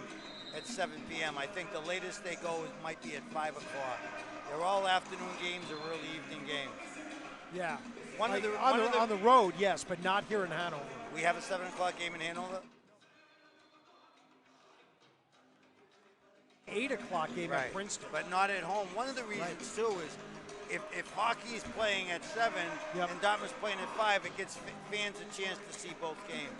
at 7 p.m. I think the latest they go might be at 5 o'clock. They're all afternoon games or early evening games. Yeah. On the road, yes, but not here in Hanover. We have a 7 o'clock game in Hanover? 8 o'clock game right. at Princeton. But not at home. One of the reasons, too, is if hockey is playing at 7 and Dartmouth's playing at 5, it gives fans a chance to see both games.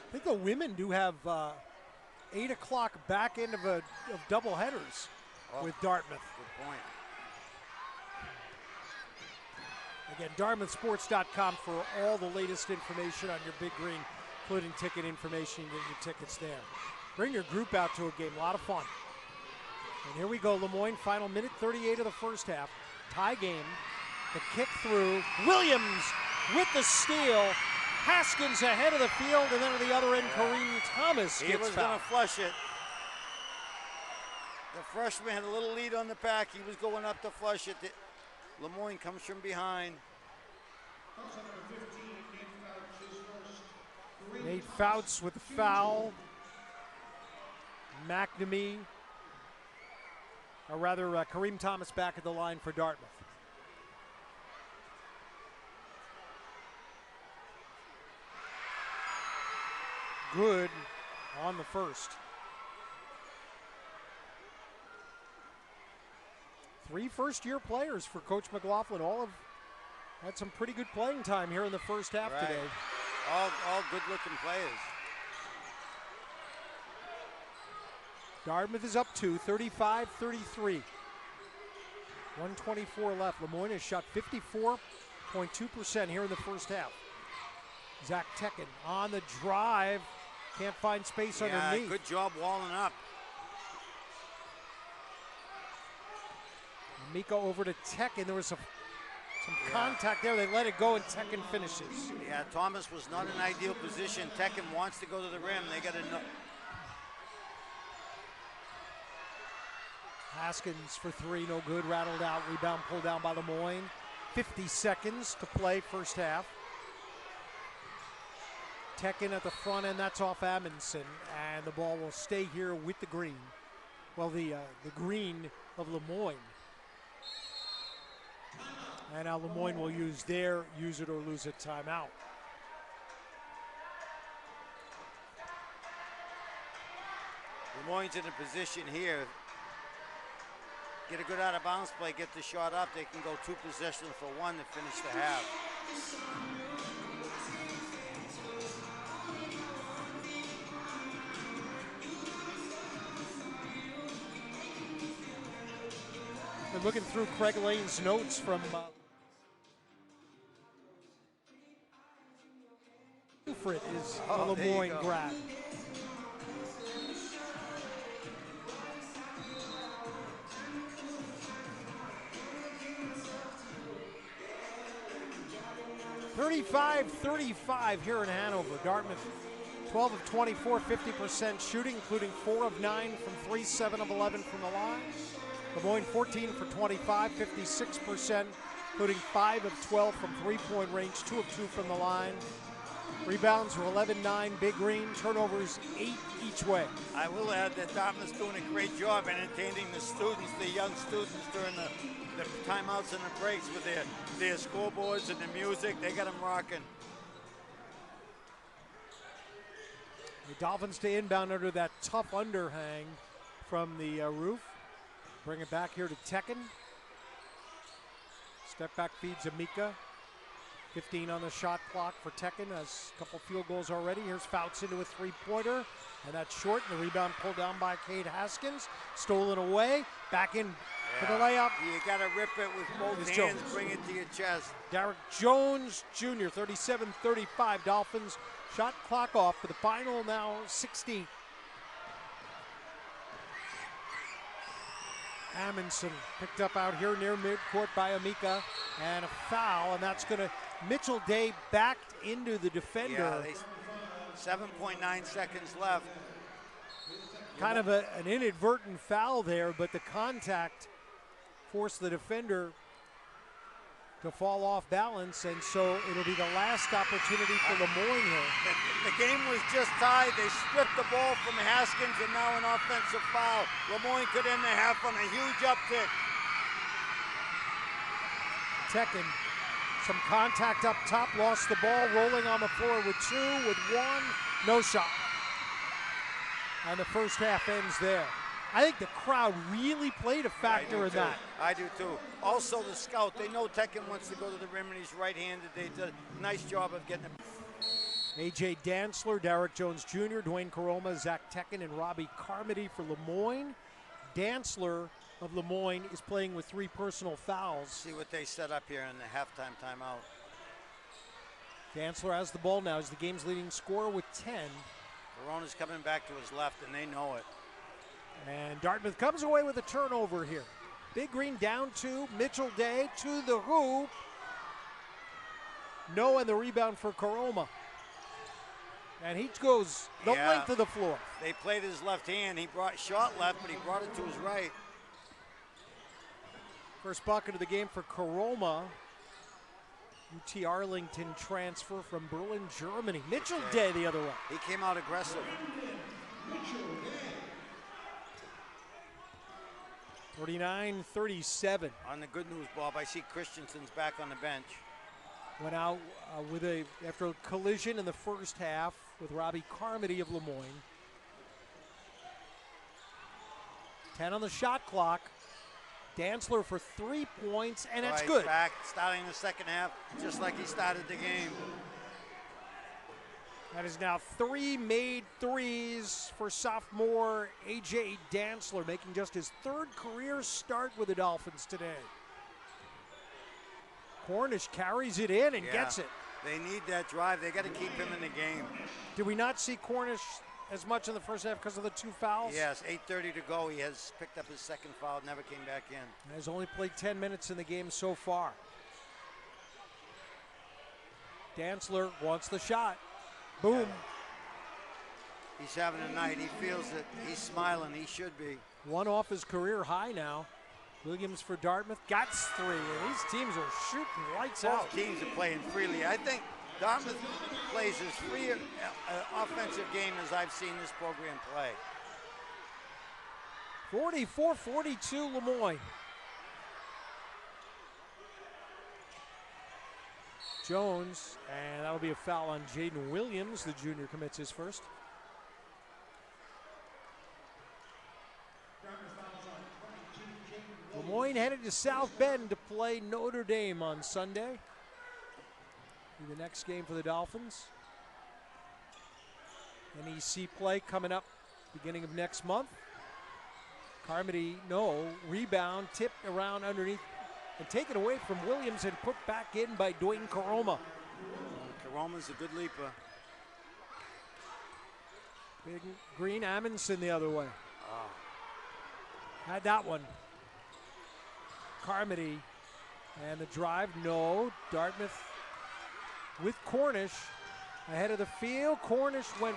I think the women do have 8 o'clock back end of double headers with Dartmouth. Good point. Again, Dartmouthsports.com for all the latest information on your Big Green, including ticket information. You get your tickets there. Bring your group out to a game. A lot of fun. And here we go, Lemoyne. Final minute 38 of the first half. Tie game. The kick through. Williams with the steal. Haskins ahead of the field, and then at the other end, Kareem Thomas gets fouled. He was going to flush it. The freshman had a little lead on the pack. He was going up to flush it. Lemoyne comes from behind. Nate Fouts with the foul. McNamee, or rather Kareem Thomas back at the line for Dartmouth. Good on the first. 3 first-year players for Coach McLaughlin. All have had some pretty good playing time here in the first half today. All good-looking players. Dartmouth is up 2, 35-33. 124 left. Lemoyne has shot 54.2% here in the first half. Zach Tekken on the drive. Can't find space underneath. Good job walling up. Miko over to Tekken. There was some contact there. They let it go, and Tekken finishes. Yeah, Thomas was not in an ideal position. Tekken wants to go to the rim. They got to know. Haskins for 3, no good. Rattled out. Rebound pulled down by Lemoyne. 50 seconds to play first half. Tekken at the front end, that's off Amundsen, and the ball will stay here with the green. Well, the green of Lemoyne. And now Lemoyne will use their use it or lose it timeout. Moyne's in a position here. Get a good out of bounds play, get the shot up. They can go 2 possessions for 1 to finish the half. I'm looking through Craig Lane's notes from Alfred is a Lemoyne grad. (35-35) here in Hanover. Dartmouth 12 of 24, 50% shooting, including 4 of 9 from 3, 7 of 11 from the line. Moyne 14 for 25, 56%, including 5 of 12 from three-point range, 2 of 2 from the line. Rebounds were 11-9, Big Green. Turnovers 8 each way. I will add that Dartmouth's doing a great job entertaining the students, the young students during the timeouts and the breaks with their scoreboards and the music. They got them rocking. The Dolphins stay inbound under that tough underhang from the roof. Bring it back here to Tekken. Step back feeds Amika. 15 on the shot clock for Tekken. Has a couple field goals already. Here's Fouts into a three-pointer. And that's short. And the rebound pulled down by Cade Haskins. Stolen away. Back in for the layup. You got to rip it with both hands. Jones. Bring it to your chest. Darrick Jones Jr., 37-35. Dolphins shot clock off for the final now 16. Amundsen picked up out here near midcourt by Amika, and a foul, and that's going to Mitchell Day backed into the defender. Yeah, 7.9 seconds left. Kind of an inadvertent foul there, but the contact forced the defender to fall off balance, and so it'll be the last opportunity for Lemoyne here. The game was just tied. They stripped the ball from Haskins, and now an offensive foul. Lemoyne could end the half on a huge uptick. Tekken, some contact up top, lost the ball, rolling on the floor with 2, with 1, no shot. And the first half ends there. I think the crowd really played a factor in that. I do too. Also the scout, they know Tekken wants to go to the rim and he's right-handed. They did a nice job of getting it. A.J. Dantzler, Darrick Jones Jr., Dwayne Caroma, Zach Tekken, and Robbie Carmody for Lemoyne. Dantzler of Lemoyne is playing with 3 personal fouls. See what they set up here in the halftime timeout. Dantzler has the ball now. He's the game's leading scorer with 10. Corona's coming back to his left, and they know it. And Dartmouth comes away with a turnover here. Big Green down 2. Mitchell Day to the hoop. No, and the rebound for Caroma. And he goes the length of the floor. They played his left hand. He brought shot left, but he brought it to his right. First bucket of the game for Caroma. UT Arlington transfer from Berlin, Germany. Mitchell Day the other way. He came out aggressive. 49-37. On the good news, Bob, I see Christensen's back on the bench. Went out after a collision in the first half with Robbie Carmody of Lemoyne. 10 on the shot clock. Dantzler for 3 points, and that's good. Back, starting the second half, just like he started the game. That is now 3 made threes for sophomore A.J. Dantzler, making just his 3rd career start with the Dolphins today. Cornish carries it in and gets it. They need that drive. They got to keep him in the game. Did we not see Cornish as much in the first half because of the 2 fouls? Yes, 8:30 to go. He has picked up his 2nd foul, never came back in. Has only played 10 minutes in the game so far. Dantzler wants the shot. Boom. He's having a night. He feels it. He's smiling. He should be. 1 off his career high now. Williams for Dartmouth got 3. And these teams are shooting lights out. Both teams are playing freely. I think Dartmouth plays as free an offensive game as I've seen this program play. 44-42 Lemoyne. Jones, and that'll be a foul on Jaden Williams. The junior commits his first. Moyne headed to South Bend to play Notre Dame on Sunday. Be the next game for the Dolphins. NEC play coming up beginning of next month. Carmody, no, rebound, tipped around underneath and taken away from Williams and put back in by Dwayne Karoma. Karoma's a good leaper. Big Green, Amundsen the other way. Had that one. Carmody and the drive, no. Dartmouth with Cornish ahead of the field. Cornish went,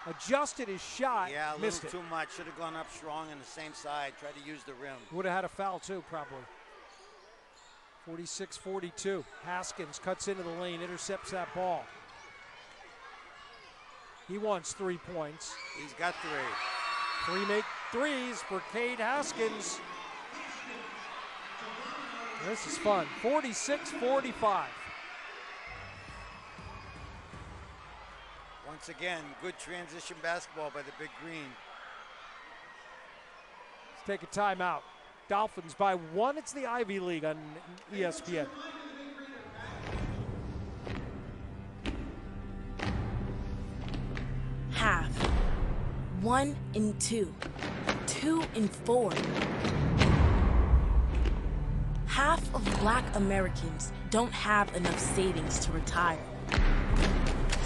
adjusted his shot, Yeah, a missed little it. too much. Should have gone up strong on the same side. Tried to use the rim. Would have had a foul too, probably. 46-42. Haskins cuts into the lane, intercepts that ball. He wants 3 points. He's got 3. 3 make threes for Cade Haskins. This is fun. 46-45. Once again, good transition basketball by the Big Green. Let's take a timeout. Dolphins by 1. It's the Ivy League on ESPN. Half. 1 and 2. 2 and 4. Half of Black Americans don't have enough savings to retire.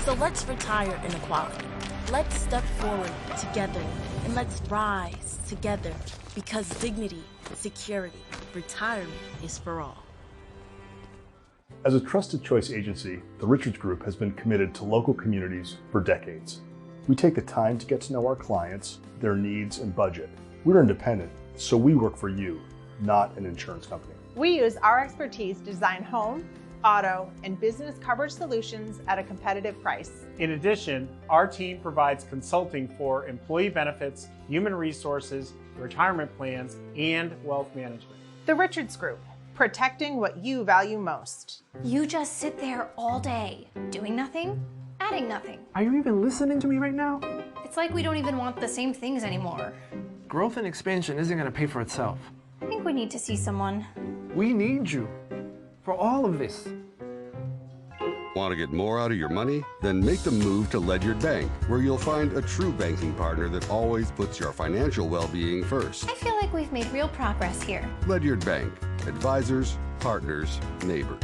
So let's retire inequality. Let's step forward together and let's rise together because dignity, security, retirement is for all. As a trusted choice agency, the Richards Group has been committed to local communities for decades. We take the time to get to know our clients, their needs, and budget. We're independent, so we work for you, not an insurance company. We use our expertise to design home, auto, and business coverage solutions at a competitive price. In addition, our team provides consulting for employee benefits, human resources, retirement plans, and wealth management. The Richards Group, protecting what you value most. You just sit there all day, doing nothing, adding nothing. Are you even listening to me right now? It's like we don't even want the same things anymore. Growth and expansion isn't going to pay for itself. I think we need to see someone. We need you for all of this. Want to get more out of your money? Then make the move to Ledyard Bank, where you'll find a true banking partner that always puts your financial well-being first. I feel like we've made real progress here. Ledyard Bank. Advisors, partners, neighbors.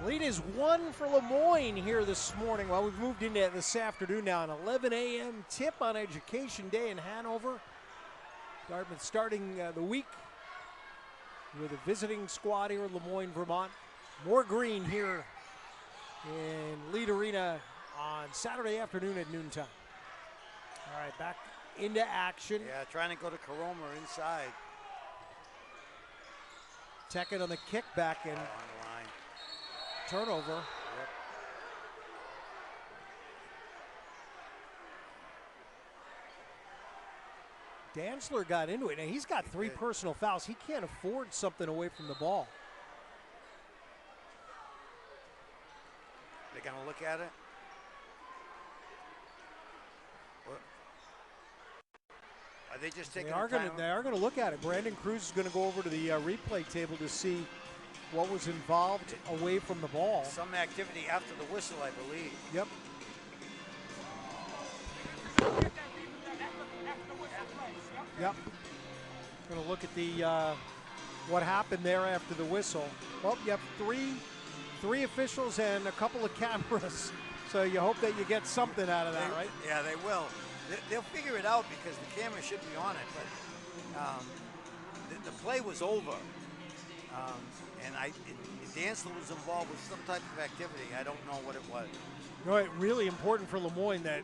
Lead is 1 for Lemoyne here this morning. Well, we've moved into this afternoon now, an 11 a.m. tip on Education Day in Hanover. Dartmouth starting the week with a visiting squad here in Lemoyne, Vermont. More green here in Lead Arena on Saturday afternoon at noontime. All right, back into action. Yeah, trying to go to Karoma inside. Teckett on the kick back and on the line. Turnover. Yep. Dantzler got into it. Now he's got 3 personal fouls. He can't afford something away from the ball. They're going to look at it. What? Are they just taking They are going to look at it. Brandon Cruz is going to go over to the replay table to see what was involved away from the ball. Some activity after the whistle, I believe. Yep. Yep. Going to look at the what happened there after the whistle. Well, you have three officials and a couple of cameras, so you hope that you get something out of that, right? Yeah, they will. They'll figure it out because the camera should be on it, but the play was over. And Dantzler was involved with some type of activity. I don't know what it was. No, really important for Lemoyne that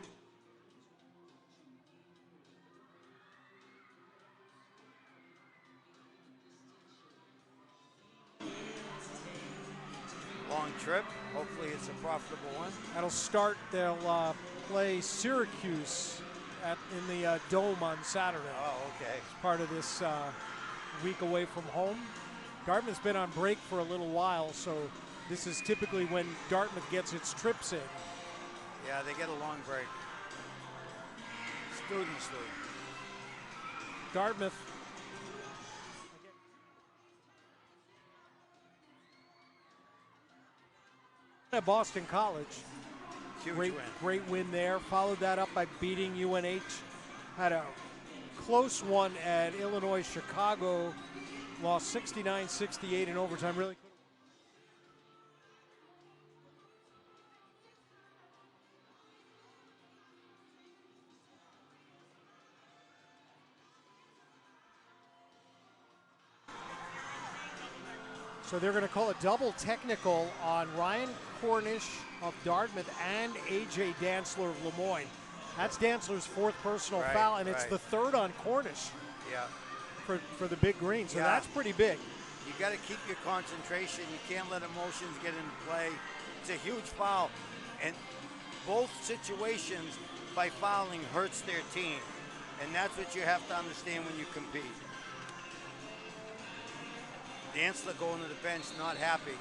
trip. Hopefully it's a profitable one. That'll start. They'll play Syracuse in the Dome on Saturday. Oh, okay. It's part of this week away from home. Dartmouth's been on break for a little while, so this is typically when Dartmouth gets its trips in. Yeah, they get a long break. Students do. Dartmouth. At Boston College. Huge win. Great win there. Followed that up by beating UNH. Had a close one at Illinois Chicago. Lost 69-68 in overtime. Really. So they're going to call a double technical on Ryan Cornish of Dartmouth and A.J. Dantzler of Lemoyne. That's Dantzler's fourth personal foul, and it's the third on Cornish. Yeah. For the big green, so that's pretty big. You got to keep your concentration. You can't let emotions get into play. It's a huge foul, and both situations by fouling hurts their team, and that's what you have to understand when you compete. Dantzler going to the bench, not happy.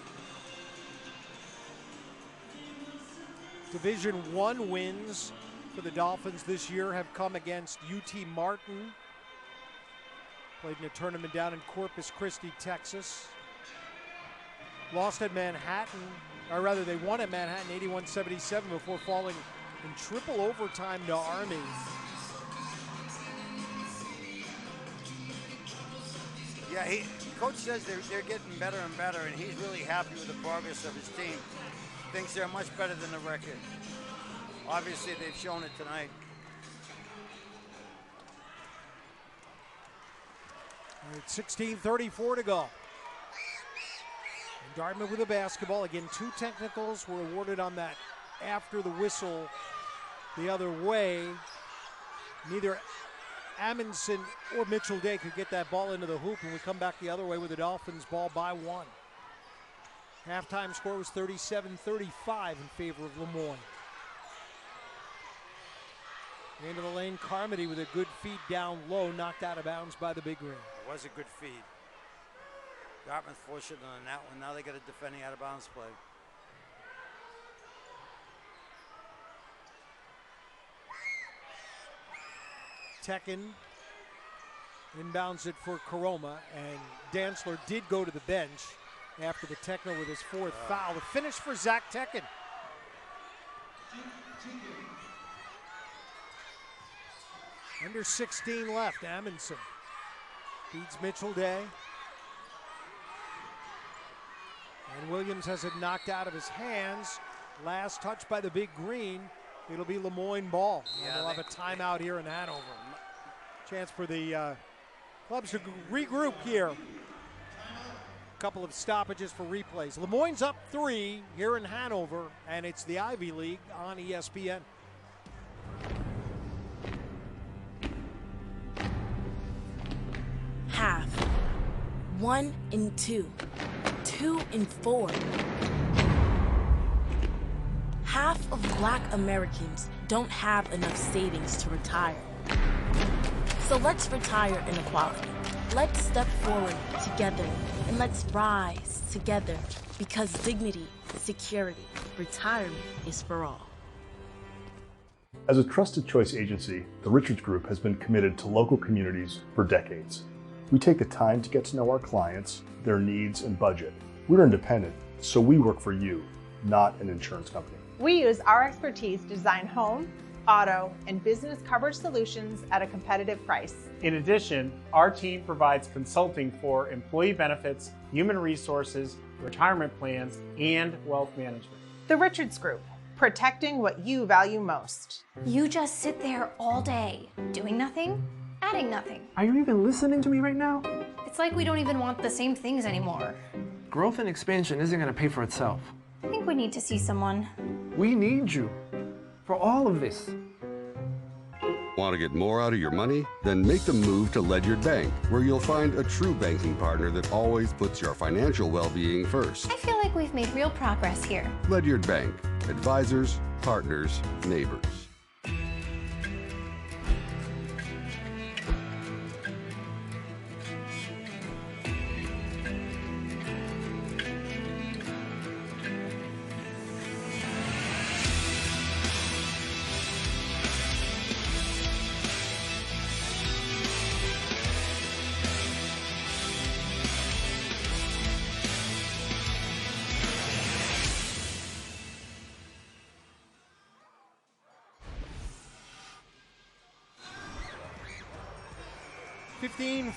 Division I wins for the Dolphins this year have come against UT Martin. Played in a tournament down in Corpus Christi, Texas. Lost at Manhattan, or rather they won at Manhattan 81-77 before falling in triple overtime to Army. Yeah, Coach says they're getting better and better, and he's really happy with the progress of his team. Thinks they're much better than the record. Obviously, they've shown it tonight. It's 16:34 to go. And Dartmouth with a basketball. Again, 2 technicals were awarded on that after the whistle the other way. Neither Amundsen or Mitchell Day could get that ball into the hoop, and we come back the other way with the Dolphins ball by 1. Halftime score was 37-35 in favor of Lemoyne. Into the lane, Carmody with a good feed down low, knocked out of bounds by the big green. It was a good feed. Dartmouth fortunate on that one. Now they got a defending out of bounds play. Tekin inbounds it for Koroma, and Dantzler did go to the bench after the techno with his 4th foul. The finish for Zach Tekin. Under 16 left, Amundsen feeds Mitchell Day. And Williams has it knocked out of his hands. Last touch by the big green. It'll be Lemoyne ball. And they'll have a timeout here in Hanover. Chance for the clubs to regroup here. A couple of stoppages for replays. Lemoyne's up 3 here in Hanover, and it's the Ivy League on ESPN. Half. 1 and 2. 2 and 4. Half of Black Americans don't have enough savings to retire. So let's retire inequality. Let's step forward together, and let's rise together, because dignity, security, retirement is for all. As a trusted choice agency, the Richards Group has been committed to local communities for decades. We take the time to get to know our clients, their needs, and budget. We're independent, so we work for you, not an insurance company. We use our expertise to design home, auto, and business coverage solutions at a competitive price. In addition, our team provides consulting for employee benefits, human resources, retirement plans, and wealth management. The Richards Group, protecting what you value most. You just sit there all day, doing nothing, adding nothing. Are you even listening to me right now? It's like we don't even want the same things anymore. Growth and expansion isn't going to pay for itself. I think we need to see someone. We need you for all of this. Want to get more out of your money? Then make the move to Ledyard Bank, where you'll find a true banking partner that always puts your financial well-being first. I feel like we've made real progress here. Ledyard Bank. Advisors, partners, neighbors.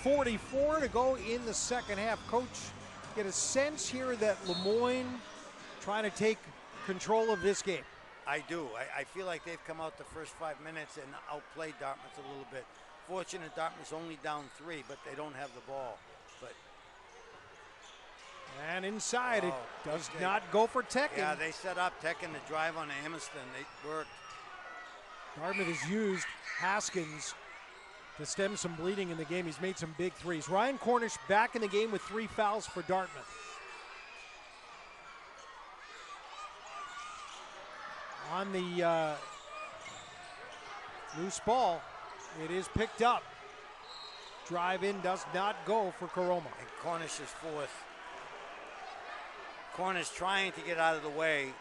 .44 to go in the second half. Coach, get a sense here that Moyne trying to take control of this game. I do. I feel like they've come out the first 5 minutes and outplayed Dartmouth a little bit. Fortunate Dartmouth's only down 3, but they don't have the ball. But and inside, it does not go for Tekken. Yeah, they set up Tekken to drive on Amiston. They worked. Dartmouth has used Haskins to stem some bleeding in the game. He's made some big threes. Ryan Cornish back in the game with 3 fouls for Dartmouth. On the loose ball, it is picked up. Drive in does not go for Caroma. And Cornish is 4th. Cornish trying to get out of the way.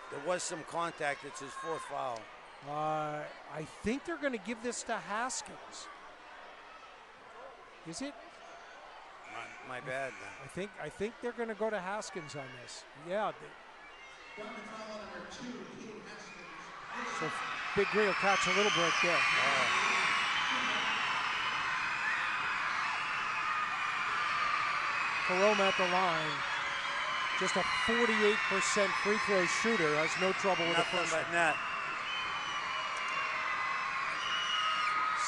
There was some contact. It's his 4th foul. I think they're going to give this to Haskins. Is it? My bad. Then. I think they're going to go to Haskins on this. Yeah. So Big Green will catch a little break there. Caroma at the line. Just a 48% free throw shooter. Has no trouble with the first one. Net.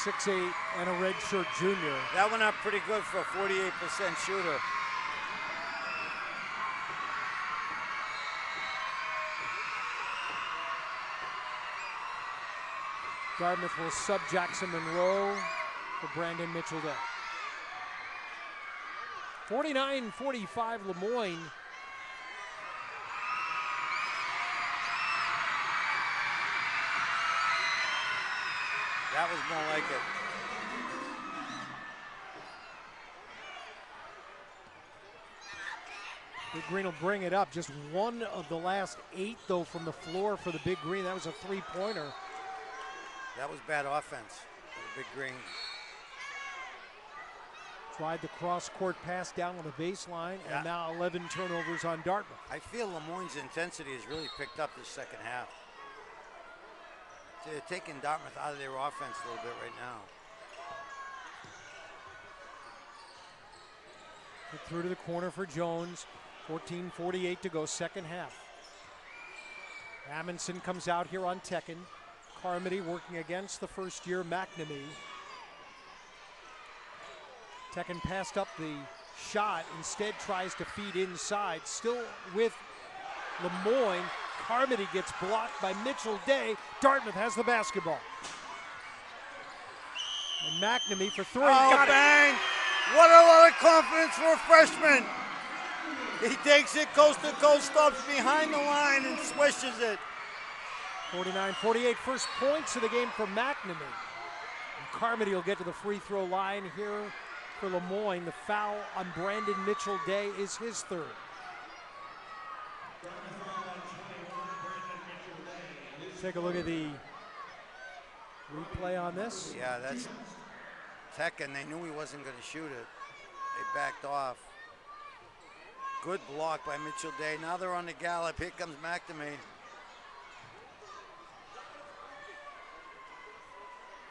6'8" and a redshirt junior. That went up pretty good for a 48% shooter. Dartmouth will sub Jackson Monroe for Brandon Mitchell-Day. 49-45 Moyne. That was more like it. Big Green will bring it up. Just one of the last 8, though, from the floor for the Big Green. That was a 3-pointer. That was bad offense for the Big Green. Tried the cross-court pass down on the baseline, and now 11 turnovers on Dartmouth. I feel Lemoyne's intensity has really picked up this second half. They're taking Dartmouth out of their offense a little bit right now. Through to the corner for Jones. 14:48 to go, second half. Amundsen comes out here on Tekken. Carmody working against the first-year McNamee. Tekken passed up the shot, instead tries to feed inside, still with Moyne. Carmody gets blocked by Mitchell-Day. Dartmouth has the basketball. And McNamee for 3. Oh, bang! What a lot of confidence for a freshman. He takes it coast to coast, stops behind the line and swishes it. 49-48, first points of the game for McNamee. And Carmody will get to the free throw line here for Moyne. The foul on Brandon Mitchell-Day is his 3rd. Take a look at the replay on this. Yeah, that's Tekken. They knew he wasn't going to shoot it. They backed off. Good block by Mitchell-Day. Now they're on the gallop. Here comes McNamee.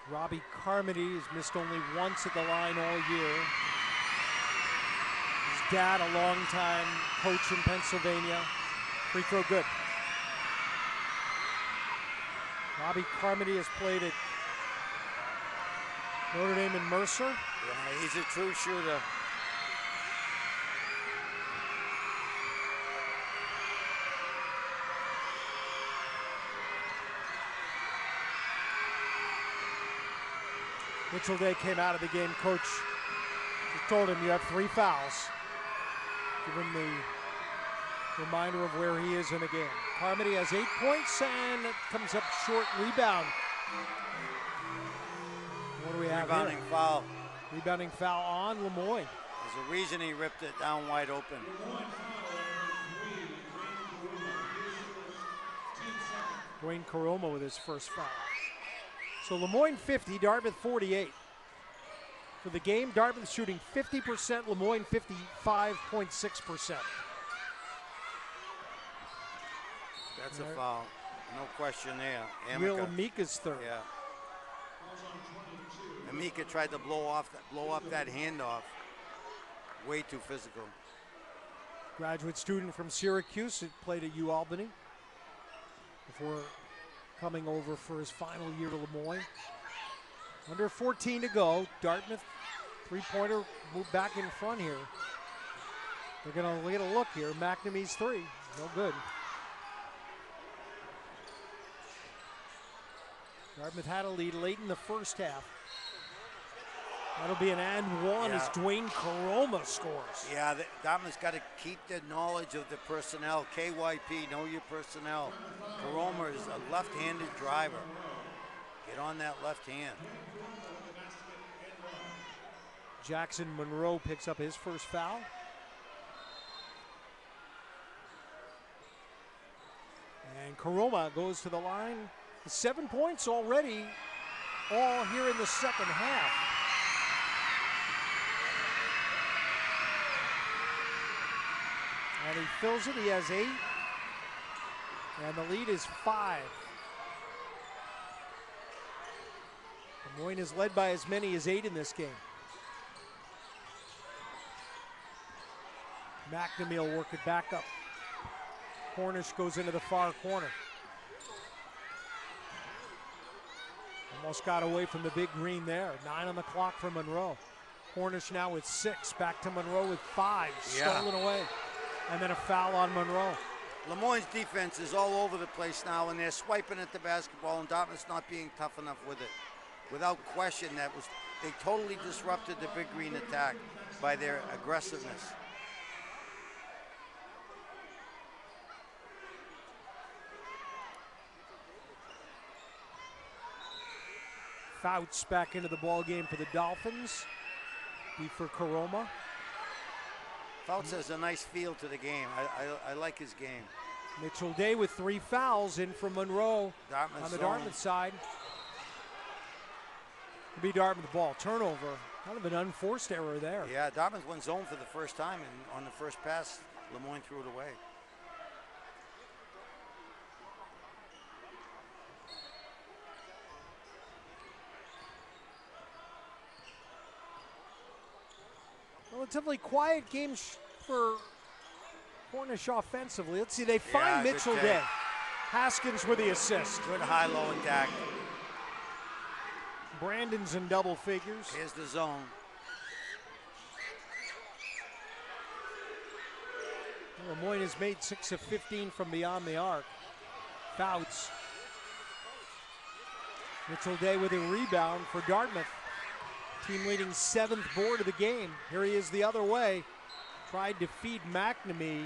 Robbie Carmody has missed only once at the line all year. His dad, a longtime coach in Pennsylvania. Free throw good. Robbie Carmody has played at Notre Dame and Mercer. Yeah, he's a true shooter. Mitchell Day came out of the game. Coach just told him you have 3 fouls. Give him the reminder of where he is in the game. Carmody has 8 points and it comes up short. Rebound. What do we have Rebounding here? foul. Rebounding foul on Lemoyne. There's a reason he ripped it down wide open. Dwayne Caroma with his first foul. So Lemoyne 50, Dartmouth 48. For the game, Dartmouth shooting 50%, Lemoyne 55.6%. That's a foul. No question there. Will Amika's third. Yeah. Amika tried to blow up that handoff. Way too physical. Graduate student from Syracuse, who played at UAlbany before coming over for his final year to Lemoyne. Under 14 to go. Dartmouth three-pointer moved back in front here. They're going to get a look here. McNamee's three. No good. Dartmouth had a lead late in the first half. That'll be an and one as Dwayne Caroma scores. Yeah, Dartmouth's got to keep the knowledge of the personnel. KYP, know your personnel. Caroma is a left-handed driver. Get on that left hand. Jackson Monroe picks up his first foul. And Caroma goes to the line. 7 points already, all here in the second half. And he fills it, he has 8. And the lead is 5. Moyne is led by as many as 8 in this game. McNamee will work it back up. Cornish goes into the far corner. Almost got away from the big green there. 9 on the clock for Monroe. Cornish now with 6. Back to Monroe with 5. Stolen away. And then a foul on Monroe. Lemoyne's defense is all over the place now, and they're swiping at the basketball, and Dartmouth's not being tough enough with it. Without question, they totally disrupted the big green attack by their aggressiveness. Fouts back into the ball game for the Dolphins. Be for Caroma. Fouts has a nice feel to the game. I like his game. Mitchell Day with 3 fouls in from Monroe on the Dartmouth side. To be Dartmouth ball. Turnover. Kind of an unforced error there. Yeah, Dartmouth went zone for the first time, and on the first pass, Lemoyne threw it away. Relatively quiet game for Cornish offensively. Let's see, they find Mitchell Day. Haskins with the assist. Good high-low attack. Brandon's in double figures. Here's the zone. Moyne has made 6 of 15 from beyond the arc. Fouts. Mitchell Day with a rebound for Dartmouth. Team leading 7th board of the game. Here he is the other way. Tried to feed McNamee,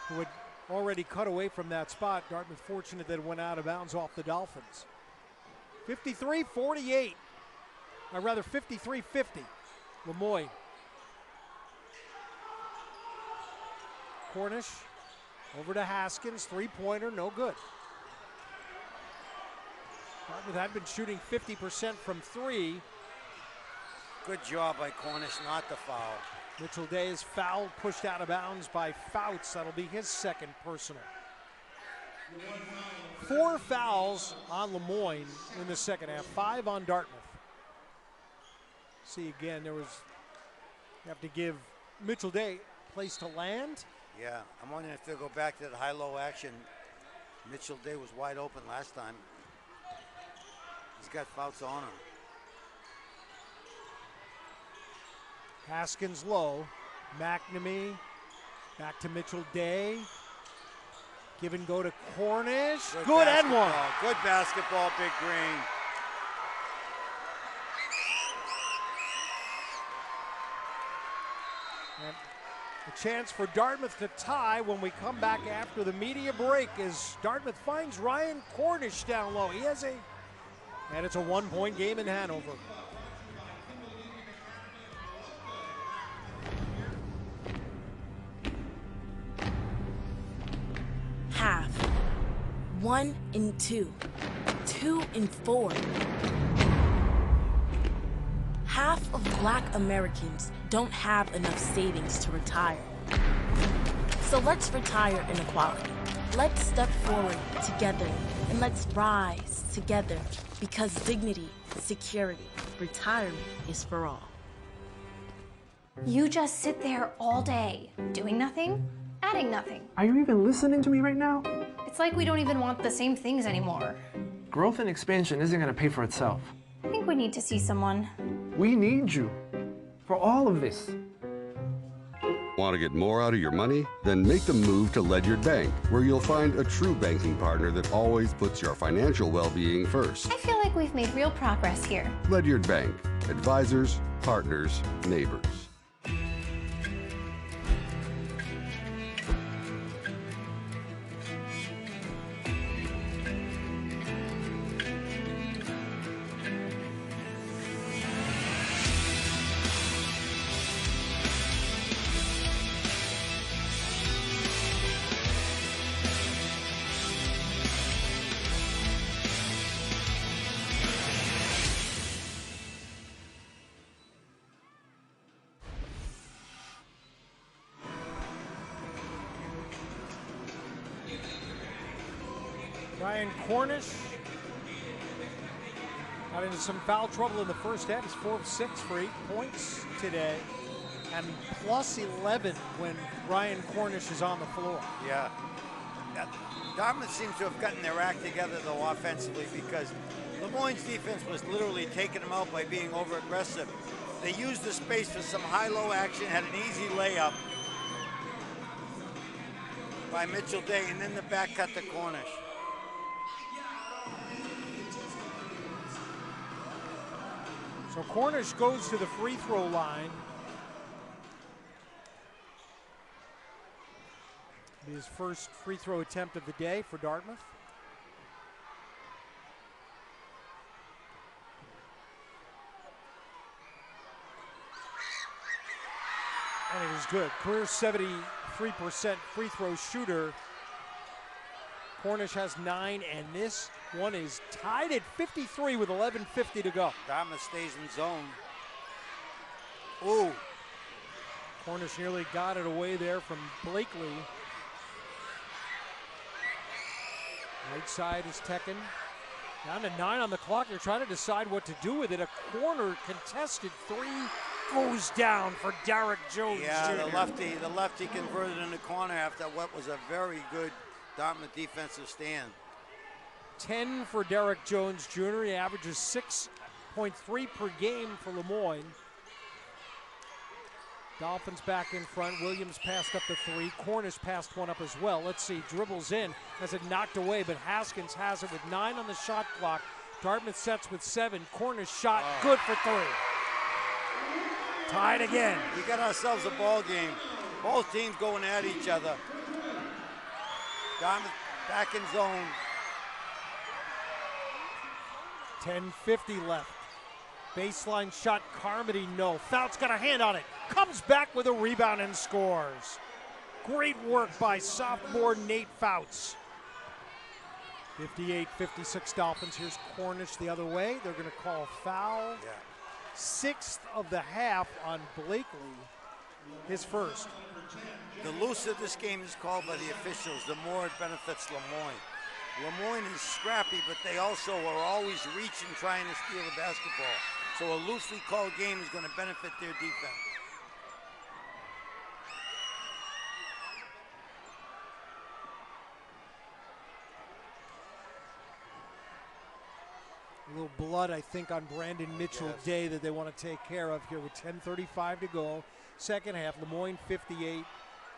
who had already cut away from that spot. Dartmouth fortunate that it went out of bounds off the Dolphins. 53-48. Or rather 53-50. Lemoyne. Cornish over to Haskins. 3-pointer, no good. Dartmouth had been shooting 50% from 3. Good job by Cornish not to foul. Mitchell Day is fouled, pushed out of bounds by Fouts. That'll be his second personal. 4 fouls on Lemoyne in the second half, 5 on Dartmouth. See again, you have to give Mitchell Day a place to land. Yeah, I'm wondering if they'll go back to the high-low action. Mitchell Day was wide open last time. He's got Fouts on him. Haskins low. McNamee back to Mitchell Day. Give and go to Cornish. Good and one. Good basketball, Big Green. And a chance for Dartmouth to tie when we come back after the media break as Dartmouth finds Ryan Cornish down low. And it's a 1-point game in Hanover. Half. 1 and 2. 2 and 4. Half of Black Americans don't have enough savings to retire. So let's retire inequality. Let's step forward together and let's rise together because dignity, security, retirement is for all. You just sit there all day, doing nothing, adding nothing. Are you even listening to me right now? It's like we don't even want the same things anymore. Growth and expansion isn't going to pay for itself. I think we need to see someone. We need you for all of this. Want to get more out of your money? Then make the move to Ledyard Bank, where you'll find a true banking partner that always puts your financial well-being first. I feel like we've made real progress here. Ledyard Bank. Advisors, partners, neighbors. Ryan Cornish got into some foul trouble in the first half. He's 4 of 6 for 8 points today. And plus 11 when Ryan Cornish is on the floor. Yeah. Dartmouth seems to have gotten their act together, though, offensively, because Moyne's defense was literally taking them out by being over-aggressive. They used the space for some high-low action, had an easy layup by Mitchell Day, and then the back cut to Cornish. So Cornish goes to the free throw line. His first free throw attempt of the day for Dartmouth. And it is good. Career 73% free throw shooter. Cornish has 9, and this one is tied at 53 with 11:50 to go. Dartmouth stays in zone. Ooh. Cornish nearly got it away there from Blakely. Right side is Tekken. Down to 9 on the clock. They're trying to decide what to do with it. A corner contested 3 goes down for Darrick Jones. Yeah, Jr. the lefty converted in the corner after what was a very good Dartmouth defensive stand. 10 for Darrick Jones Jr. He averages 6.3 per game for Moyne. Dolphins back in front. Williams passed up the 3. Cornish passed one up as well. Let's see. Dribbles in. Has it knocked away, but Haskins has it with 9 on the shot clock. Dartmouth sets with 7. Cornish shot. Good for 3. Tied again. We got ourselves a ball game. Both teams going at each other. Dartmouth back in zone. 10:50 left. Baseline shot, Carmody, no. Fout's got a hand on it. Comes back with a rebound and scores. Great work by sophomore Nate Fouts. 58-56 Dolphins. Here's Cornish the other way. They're going to call foul. Yeah. 6th of the half on Blakely. His first. The looser this game is called by the officials, the more it benefits Moyne. Moyne is scrappy, but they also are always reaching, trying to steal the basketball. So a loosely called game is going to benefit their defense. A little blood, I think, on Brandon Mitchell Day that they want to take care of here with 10:35 to go. Second half, Moyne 58,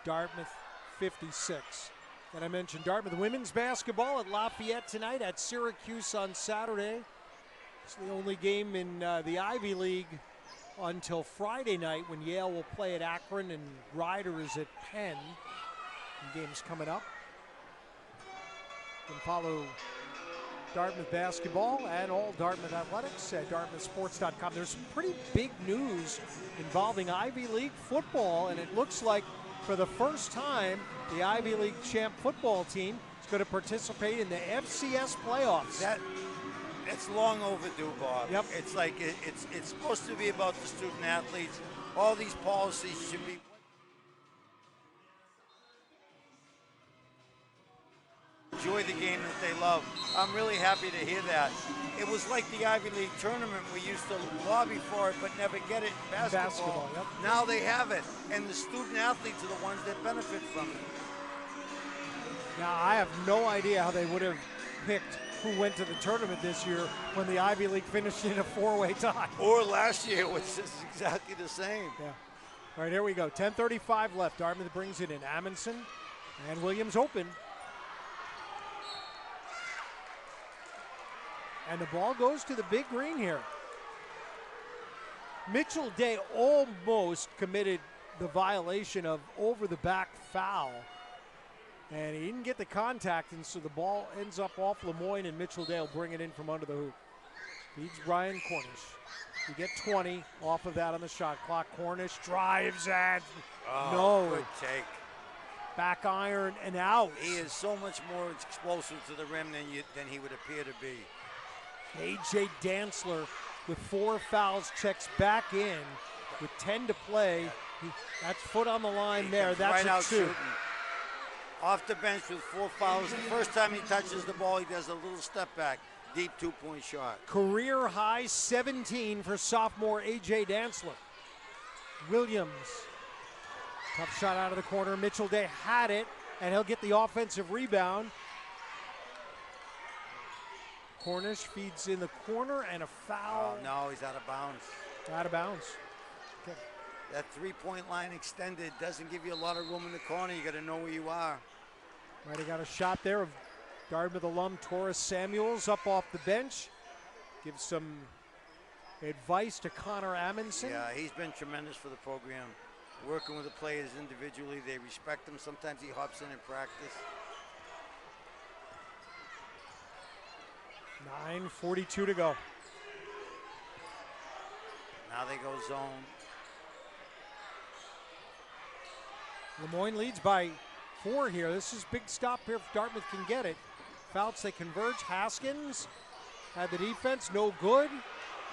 Dartmouth 56. And I mentioned Dartmouth women's basketball at Lafayette tonight, at Syracuse on Saturday. It's the only game in the Ivy League until Friday night when Yale will play at Akron and Ryder is at Penn. Games coming up. You can follow Dartmouth basketball and all Dartmouth athletics at dartmouthsports.com. There's some pretty big news involving Ivy League football, and it looks like for the first time, the Ivy League champ football team is going to participate in the FCS playoffs. It's long overdue, Bob. Yep. It's like it's supposed to be about the student athletes. All these policies should be. Enjoy the game that they love. I'm really happy to hear that. It was like the Ivy League tournament. We used to lobby for it but never get it in basketball. Yep. Now they have it, and the student athletes are the ones that benefit from it. Now, I have no idea how they would have picked who went to the tournament this year when the Ivy League finished in a four-way tie. Or last year, which is exactly the same. Yeah. All right, here we go. 10:35 left. Dartmouth brings it in. Amundsen and Williams open. And the ball goes to the big green here. Mitchell Day almost committed the violation of over-the-back foul. And he didn't get the contact, and so the ball ends up off Lemoyne, and Mitchell Day will bring it in from under the hoop. Feeds Ryan Cornish. You get 20 off of that on the shot clock. Cornish drives and no. Good take. Back iron and out. He is so much more explosive to the rim than he would appear to be. A.J. Dantzler with 4 fouls checks back in with 10 to play. That's foot on the line there. That's right out a 2. shooting. Off the bench with 4 fouls. The first time he touches the ball, he does a little step back. Deep 2-point shot. Career high 17 for sophomore A.J. Dantzler. Williams. Tough shot out of the corner. Mitchell Day had it, and he'll get the offensive rebound. Cornish feeds in the corner, and a foul. Oh, no, he's out of bounds. Out of bounds. Okay. That 3-point line extended doesn't give you a lot of room in the corner. You got to know where you are. Right, he got a shot there of Dartmouth alum Taurus Samuels up off the bench. Gives some advice to Connor Amundsen. Yeah, he's been tremendous for the program. Working with the players individually, they respect him. Sometimes he hops in practice. 9:42 to go. Now they go zone. Lemoyne leads by 4 here. This is big stop here if Dartmouth can get it. Fouts, they converge. Haskins had the defense, no good.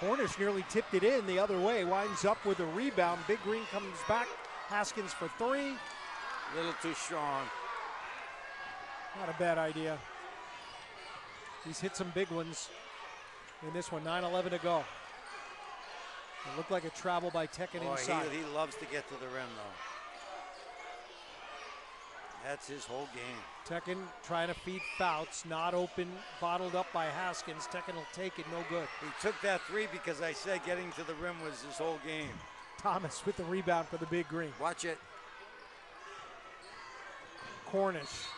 Cornish nearly tipped it in the other way. Winds up with a rebound. Big Green comes back. Haskins for 3. A little too strong. Not a bad idea. He's hit some big ones in this one. 9:11 to go. It looked like a travel by Tekken inside. He loves to get to the rim, though. That's his whole game. Tekken trying to feed Fouts, not open, bottled up by Haskins. Tekken will take it, no good. He took that 3 because I said getting to the rim was his whole game. Thomas with the rebound for the Big Green. Watch it. Cornish.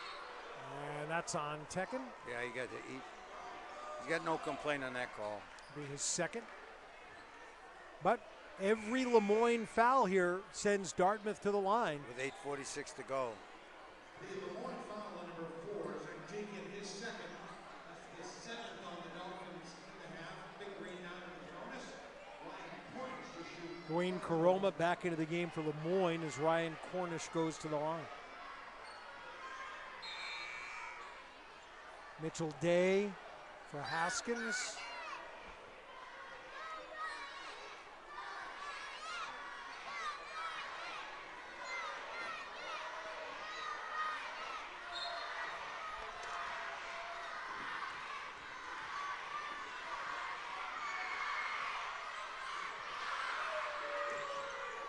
And that's on Tekken. Yeah, he's got no complaint on that call. Be his second. But every Lemoyne foul here sends Dartmouth to the line. With 8:46 to go. The Moyne foul on number 4 is taking his second. His 7th on the Dolphins in the half. Big Green down to the bonus. Ryan Cornish to shoot. Dwayne Karoma back into the game for Lemoyne as Ryan Cornish goes to the line. Mitchell Day for Haskins.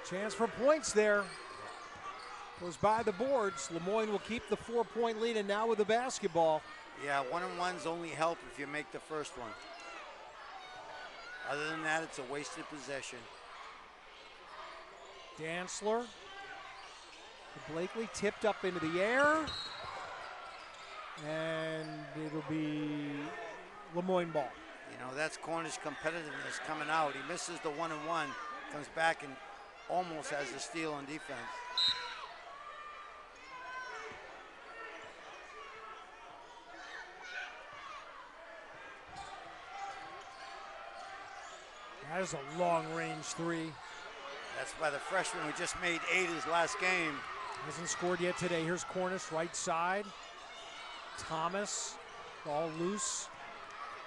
Chance for points there. Goes by the boards. Lemoyne will keep the 4-point lead, and now with the basketball. Yeah, 1-on-1s only help if you make the first one. Other than that, it's a wasted possession. Dantzler. Blakely tipped up into the air. And it'll be Lemoyne ball. You know, that's Cornish competitiveness coming out. He misses the 1-on-1. Comes back and almost has a steal on defense. That is a long-range three. That's by the freshman who just made 8 his last game. Hasn't scored yet today. Here's Cornish, right side. Thomas, ball loose.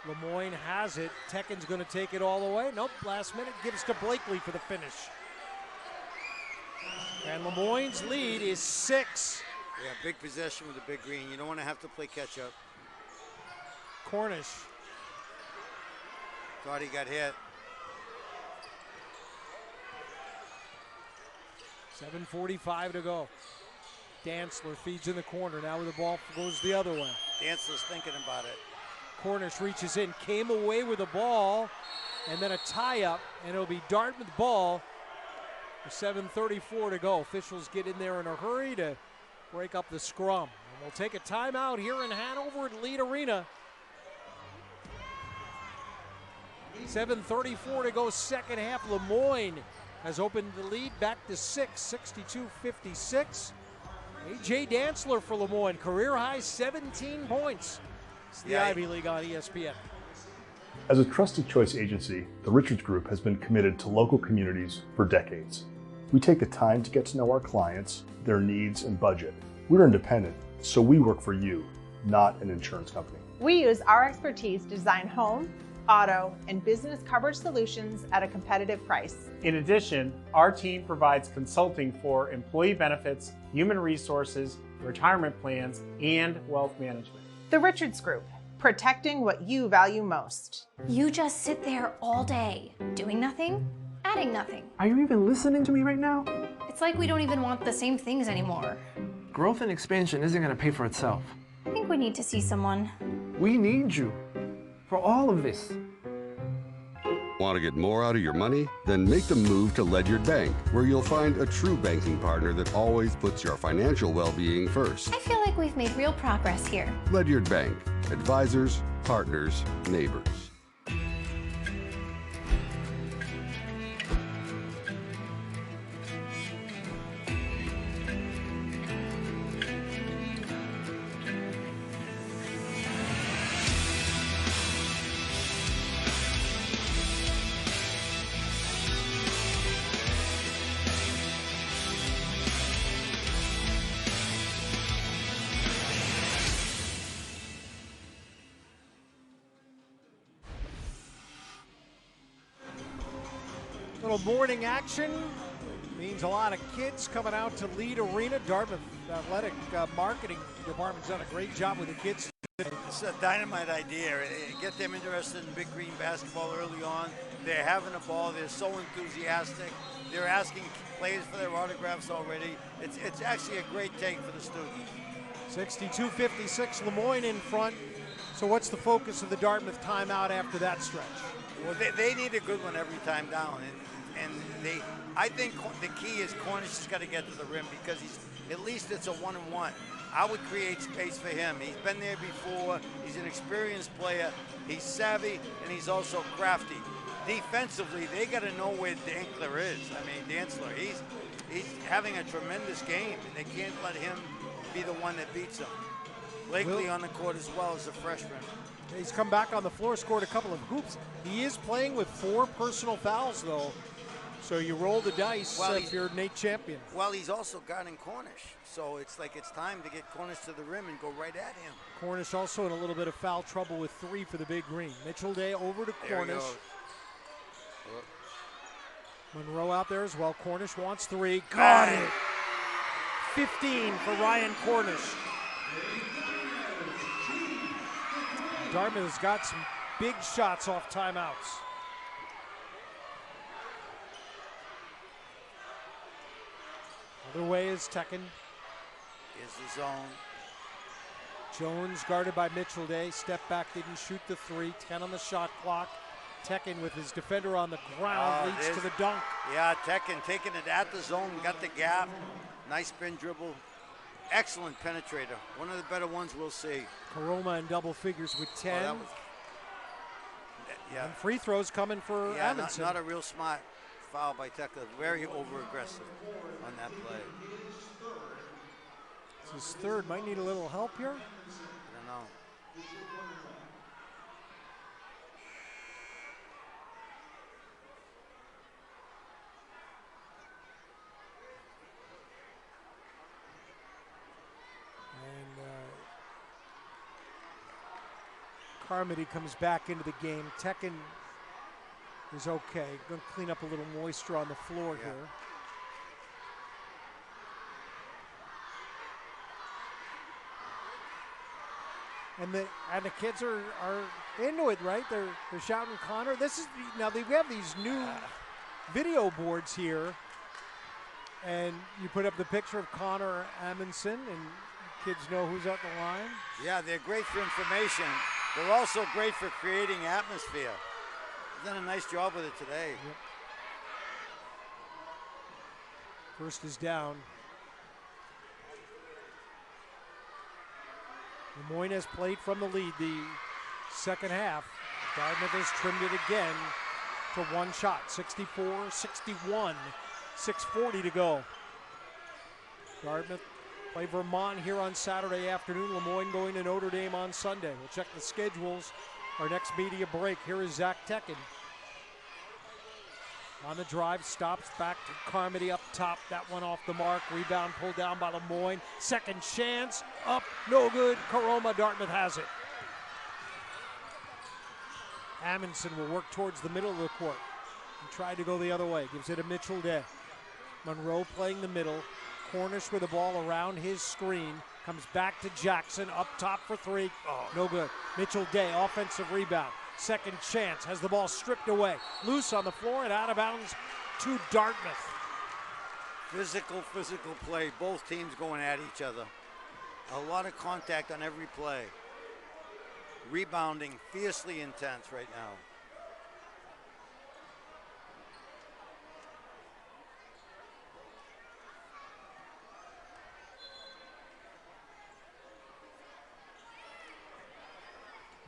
Lemoyne has it. Tekken's going to take it all the way. Nope, last minute gives to Blakely for the finish. And Lemoyne's lead is 6. Yeah, big possession with the big green. You don't want to have to play catch up. Cornish. Thought he got hit. 7:45 to go. Dantzler feeds in the corner. Now the ball goes the other way. Dantzler's thinking about it. Cornish reaches in, came away with the ball, and then a tie-up, and it'll be Dartmouth ball with 7:34 to go. Officials get in there in a hurry to break up the scrum. And we'll take a timeout here in Hanover at Lead Arena. 7:34 to go, second half. Lemoyne has opened the lead back to 6, 62-56. A.J. Dantzler for Lemoyne, career high 17 points. It's the Ivy League on ESPN. As a trusted choice agency, the Richards Group has been committed to local communities for decades. We take the time to get to know our clients, their needs, and budget. We're independent, so we work for you, not an insurance company. We use our expertise to design home, auto, and business coverage solutions at a competitive price. In addition, our team provides consulting for employee benefits, human resources, retirement plans, and wealth management. The Richards Group, protecting what you value most. You just sit there all day, doing nothing, adding nothing. Are you even listening to me right now? It's like we don't even want the same things anymore. Growth and expansion isn't going to pay for itself. I think we need to see someone. We need you for all of this. Want to get more out of your money? Then make the move to Ledyard Bank, where you'll find a true banking partner that always puts your financial well-being first. I feel like we've made real progress here. Ledyard Bank. Advisors, partners, neighbors. Little morning action means a lot of kids coming out to Lead Arena. Dartmouth Athletic Marketing Department's done a great job with the kids. It's a dynamite idea. Get them interested in Big Green basketball early on. They're having a ball. They're so enthusiastic. They're asking players for their autographs already. It's actually a great take for the students. 62-56, Lemoyne in front. So what's the focus of the Dartmouth timeout after that stretch? Well, they need a good one every time down, and I think the key is Cornish has got to get to the rim because at least it's a 1-on-1. I would create space for him. He's been there before. He's an experienced player. He's savvy, and he's also crafty. Defensively, they got to know where Dantzler is. I mean, Dantzler, he's having a tremendous game, and they can't let him be the one that beats him. Blakely on the court as well as a freshman. He's come back on the floor, scored a couple of hoops. He is playing with 4 personal fouls, though. So you roll the dice if you're Nate Champion. Well, he's also guarding Cornish. So it's like it's time to get Cornish to the rim and go right at him. Cornish also in a little bit of foul trouble with 3 for the Big Green. Mitchell Day over to Cornish. Monroe out there as well. Cornish wants 3. Got it. 15 for Ryan Cornish. Dartmouth has got some big shots off timeouts. Other way is Tekken. Is the zone. Jones guarded by Mitchell Day. Step back, didn't shoot the 3. 10 on the shot clock. Tekken with his defender on the ground leads to the dunk. Yeah, Tekken taking it at the zone, got the gap. Nice spin dribble. Excellent penetrator. One of the better ones we'll see. Karoma in double figures with 10. Yeah. And free throws coming for Amundsen. Not a real smart foul by Tekla. Very over-aggressive on that play. It's his third. Might need a little help here. I don't know. And Carmody comes back into the game. Tekken is okay. Going to clean up a little moisture on the floor here. And the kids are into it, right? They're shouting Connor. This is now we have these new video boards here, and you put up the picture of Connor Amundsen, and kids know who's at the line. Yeah, they're great for information. They're also great for creating atmosphere. Done a nice job with it today. Yep. First is down. Moyne has played from the lead the second half. Dartmouth has trimmed it again to one shot. 64-61, 6:40 to go. Dartmouth play Vermont here on Saturday afternoon. Moyne going to Notre Dame on Sunday. We'll check the schedules. Our next media break. Here is Zach Tekken. On the drive, stops back to Carmody up top. That one off the mark. Rebound pulled down by Moyne. Second chance, up, no good. Karoma, Dartmouth has it. Amundsen will work towards the middle of the court. He tried to go the other way. Gives it to Mitchell Day. Monroe playing the middle. Cornish with the ball around his screen. Comes back to Jackson, up top for three. Oh, no good. Mitchell Day, offensive rebound. Second chance, has the ball stripped away. Loose on the floor and out of bounds to Dartmouth. Physical play. Both teams going at each other. A lot of contact on every play. Rebounding fiercely intense right now.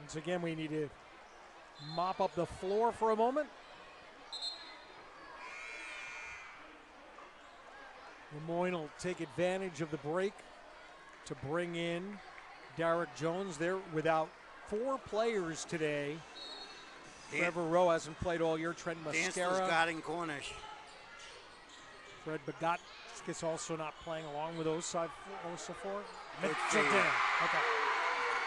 Once again, we need to mop up the floor for a moment. Moyne will take advantage of the break to bring in Darrick Jones. They're without 4 players today. Trevor Rowe hasn't played all year. Trent Mascara. Guarding Cornish. Fred Bogatskas also not playing along with Osafor. Mitchell Day. Okay.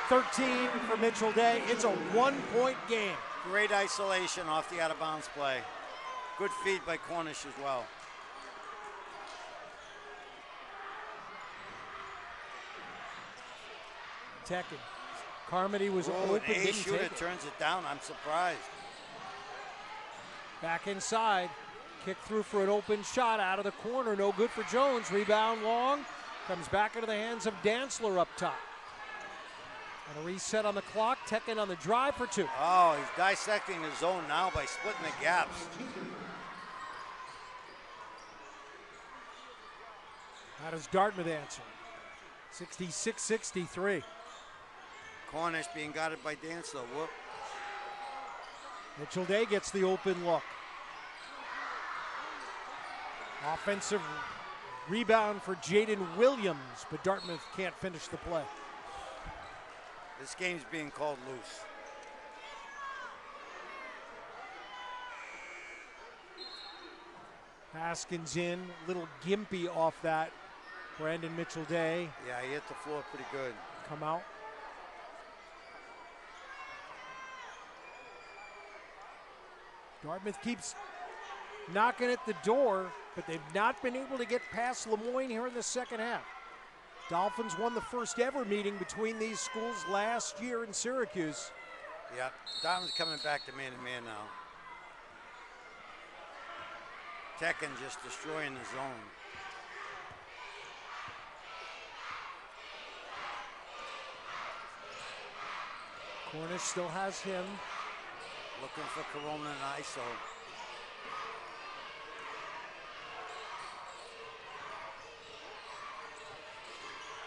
13 for Mitchell Day. It's a 1-point game. Great isolation off the out-of-bounds play. Good feed by Cornish as well. Tekken. Carmody was open. A shooter turns it down. I'm surprised. Back inside. Kick through for an open shot out of the corner. No good for Jones. Rebound long. Comes back into the hands of Dantzler up top. And a reset on the clock. Tekken on the drive for 2. Oh, he's dissecting the zone now by splitting the gaps. How does Dartmouth answer? 66-63. Cornish being guarded by Dantzler. Whoop. Mitchell Day gets the open look. Offensive rebound for Jaden Williams, but Dartmouth can't finish the play. This game's being called loose. Haskins in, little gimpy off that. Brandon Mitchell Day. Yeah, he hit the floor pretty good. Come out. Dartmouth keeps knocking at the door, but they've not been able to get past Moyne here in the second half. Dolphins won the first ever meeting between these schools last year in Syracuse. Yeah, Dartmouth's coming back to man-to-man now. Tekken just destroying the zone. Cornish still has him. Looking for Corona and ISO.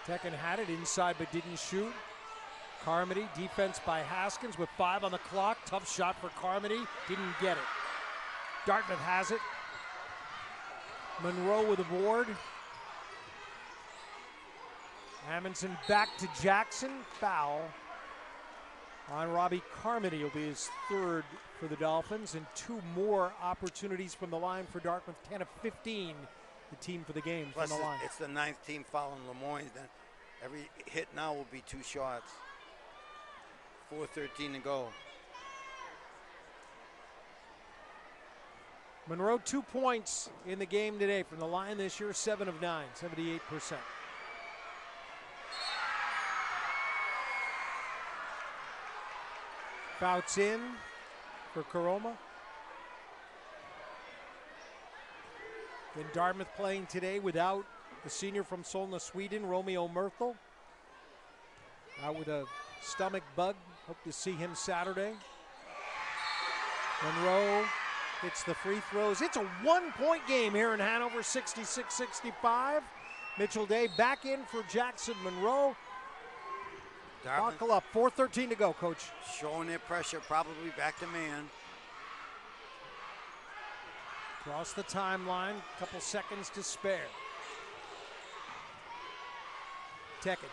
Tekken had it inside but didn't shoot. Carmody, defense by Haskins with 5 on the clock. Tough shot for Carmody, didn't get it. Dartmouth has it. Monroe with a board. Amundsen back to Jackson. Foul on Robbie Carmody. Will be his third for the Dolphins, and 2 more opportunities from the line for Dartmouth. 10 of 15, the team for the game. Plus from the line. it's the 9th team fouling Lemoyne. Then every hit now will be 2 shots. 4:13 to go. Monroe 2 points in the game today from the line this year. 7 of 9, 78%. Fouts in for Karoma. And Dartmouth playing today without the senior from Solna, Sweden, Romeo Myrtle. Out with a stomach bug. Hope to see him Saturday. Monroe hits the free throws. It's a 1-point game here in Hanover, 66-65. Mitchell Day back in for Jackson Monroe. Dartmouth Buckle up, 4:13 to go, Coach. showing their pressure, probably back to man. Across the timeline, couple seconds to spare. Tekin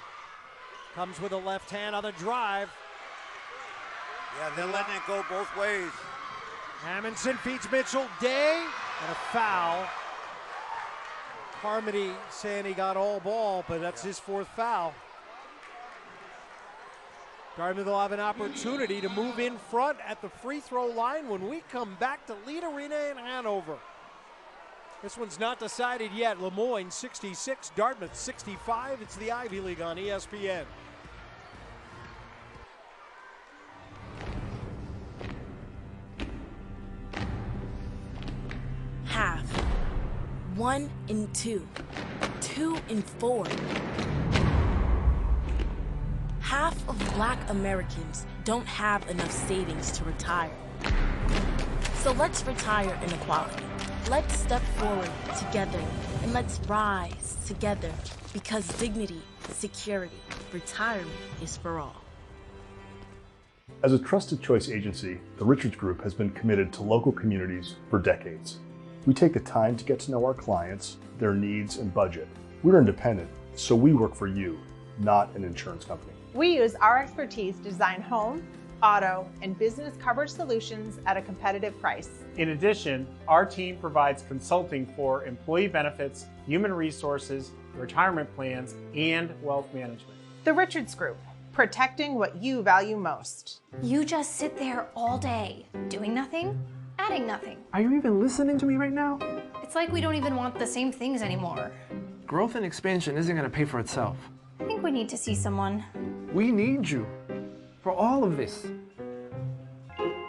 comes with a left hand on the drive. Yeah, they're letting it go both ways. Amundsen feeds Mitchell Day, and a foul. Carmody saying he got all ball, but that's his 4th foul. Dartmouth will have an opportunity to move in front at the free throw line when we come back to Lead Arena in Hanover. This one's not decided yet. Lemoyne 66, Dartmouth 65. It's the Ivy League on ESPN. Half. 1 and 2. 2 and 4. Half of Black Americans don't have enough savings to retire. So let's retire inequality. Let's step forward together, and let's rise together, because dignity, security, retirement is for all. As a trusted choice agency, the Richards Group has been committed to local communities for decades. We take the time to get to know our clients, their needs, and budget. We're independent, so we work for you, not an insurance company. We use our expertise to design home, auto, and business coverage solutions at a competitive price. In addition, our team provides consulting for employee benefits, human resources, retirement plans, and wealth management. The Richards Group, protecting what you value most. You just sit there all day, doing nothing, adding nothing. Are you even listening to me right now? It's like we don't even want the same things anymore. Growth and expansion isn't going to pay for itself. I think we need to see someone. We need you for all of this.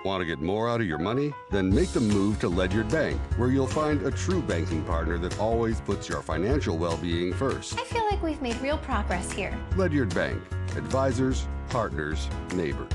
Want to get more out of your money? Then make the move to Ledyard Bank, where you'll find a true banking partner that always puts your financial well-being first. I feel like we've made real progress here. Ledyard Bank. Advisors, partners, neighbors.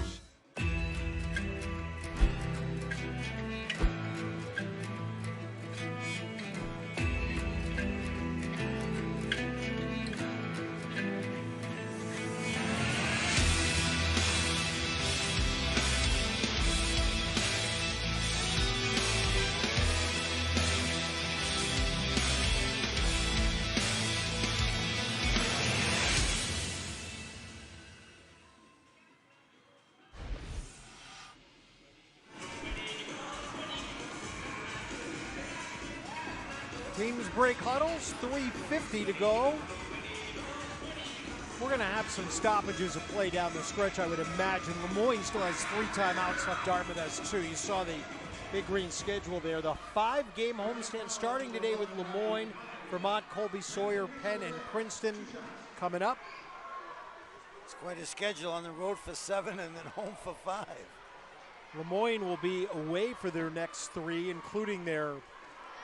Teams break huddles, 3:50 to go. We're going to have some stoppages of play down the stretch, I would imagine. Lemoyne still has 3 timeouts left. Dartmouth has 2. You saw the big green schedule there. The 5-game homestand starting today with Lemoyne, Vermont, Colby, Sawyer, Penn, and Princeton coming up. It's quite a schedule, on the road for 7 and then home for 5. Lemoyne will be away for their next 3, including their